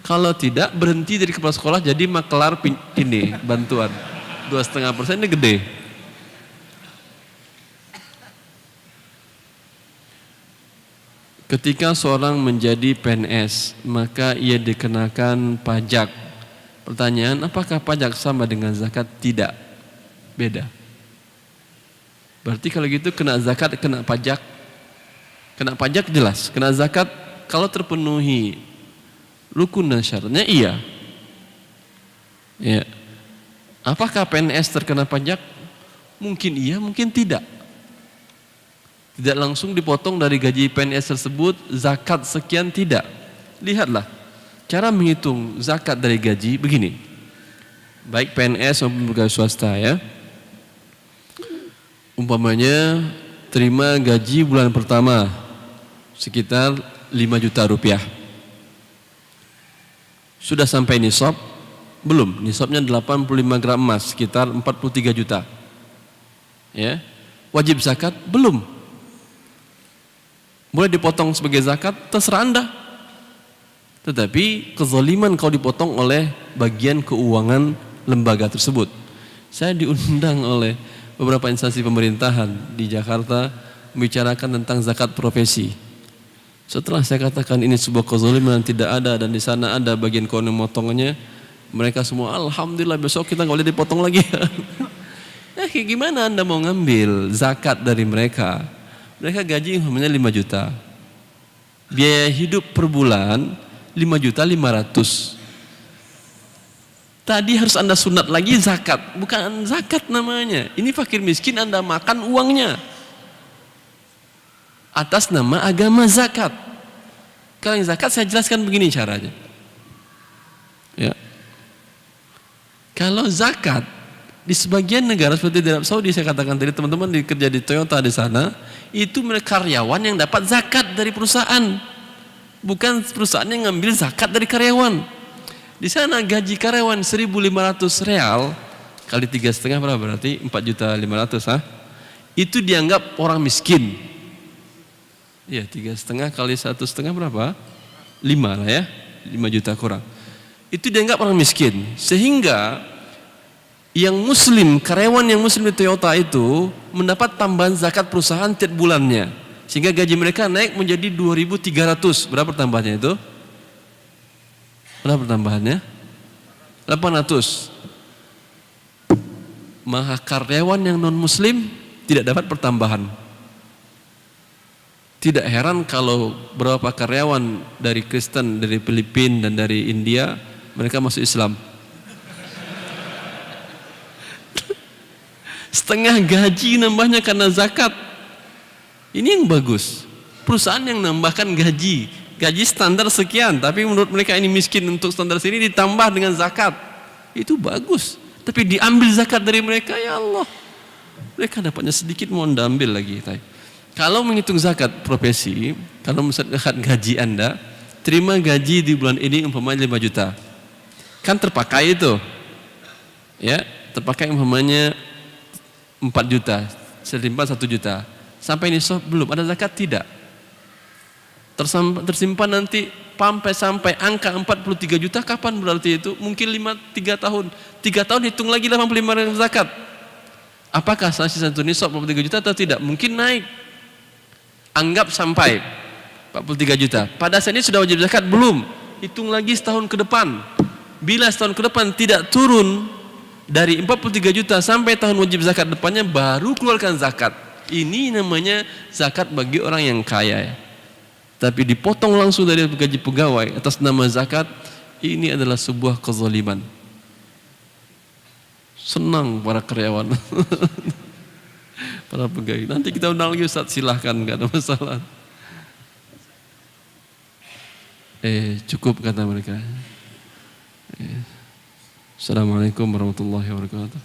Kalau tidak, berhenti dari kepala sekolah jadi makelar ini bantuan. 2,5% ini gede. Ketika seorang menjadi PNS, maka ia dikenakan pajak. Pertanyaan, apakah pajak sama dengan zakat? Tidak, beda. Berarti kalau gitu kena zakat, kena pajak. Kena pajak jelas, kena zakat kalau terpenuhi rukun dan syaratnya iya. Ya. Apakah PNS terkena pajak? Mungkin iya, mungkin tidak. Tidak langsung dipotong dari gaji PNS tersebut zakat sekian, tidak. Lihatlah cara menghitung zakat dari gaji begini. Baik PNS maupun pegawai swasta ya. Umpamanya terima gaji bulan pertama sekitar 5 juta rupiah. Sudah sampai nisab? Belum, nisabnya 85 gram emas sekitar 43 juta. Ya. Wajib zakat? Belum. Boleh dipotong sebagai zakat? Terserah Anda. Tetapi kezaliman kalau dipotong oleh bagian keuangan lembaga tersebut. Saya diundang oleh beberapa instansi pemerintahan di Jakarta membicarakan tentang zakat profesi. Setelah saya katakan ini sebuah kezaliman tidak ada dan di sana ada bagian keuangan motongannya, mereka semua alhamdulillah besok kita nggak boleh dipotong lagi. Gimana Anda mau ngambil zakat dari mereka? Mereka gaji umpamanya 5 juta. Biaya hidup per bulan 5.500.000. Tadi harus Anda sunat lagi zakat, bukan zakat namanya. Ini fakir miskin Anda makan uangnya. Atas nama agama zakat. Kalau yang zakat saya jelaskan begini caranya. Ya. Kalau zakat di sebagian negara seperti di Arab Saudi, saya katakan tadi teman-teman kerja di Toyota di sana, itu mereka karyawan yang dapat zakat dari perusahaan, bukan perusahaan yang ngambil zakat dari karyawan. Di sana gaji karyawan 1.500 real kali 3,5 berapa berarti 4.500.000, itu dianggap orang miskin. Ya 3,5 kali 1,5 berapa? 5 lah ya, 5 juta kurang. Itu dianggap orang miskin, sehingga yang muslim, karyawan yang muslim di Toyota itu mendapat tambahan zakat perusahaan tiap bulannya, sehingga gaji mereka naik menjadi 2.300. Berapa tambahannya itu? Berapa tambahannya? 800. Maka karyawan yang non muslim tidak dapat pertambahan. Tidak heran kalau beberapa karyawan dari Kristen, dari Filipina dan dari India mereka masuk Islam. Setengah gaji nambahnya karena zakat. Ini yang bagus. Perusahaan yang nambahkan gaji standar sekian, tapi menurut mereka ini miskin, untuk standar sini ditambah dengan zakat. Itu bagus. Tapi diambil zakat dari mereka, ya Allah. Mereka dapatnya sedikit, mau Anda ambil lagi. Kalau menghitung zakat profesi, kalau misalnya gaji Anda, terima gaji di bulan ini umpamanya 5 juta. Kan terpakai itu. Ya, terpakai umpamanya 4 juta, selimpan 1 juta. Sampai nisab belum ada zakat, tidak. Tersimpan nanti sampai angka 43 juta, kapan berarti itu? Mungkin 3 tahun. 3 tahun hitung lagi 85 zakat. Apakah sisa 1 nisab 43 juta atau tidak? Mungkin naik. Anggap sampai 43 juta. Pada saat ini sudah wajib zakat belum? Hitung lagi setahun ke depan. Bila setahun ke depan tidak turun dari 43 juta sampai tahun wajib zakat depannya, baru keluarkan zakat. Ini namanya zakat bagi orang yang kaya ya. Tapi dipotong langsung dari gaji pegawai atas nama zakat, ini adalah sebuah kezaliman. Senang para karyawan. Para pegawai. Nanti kita undang lagi Ustaz, silahkan, gak ada masalah. Cukup kata mereka. Assalamualaikum warahmatullahi wabarakatuh.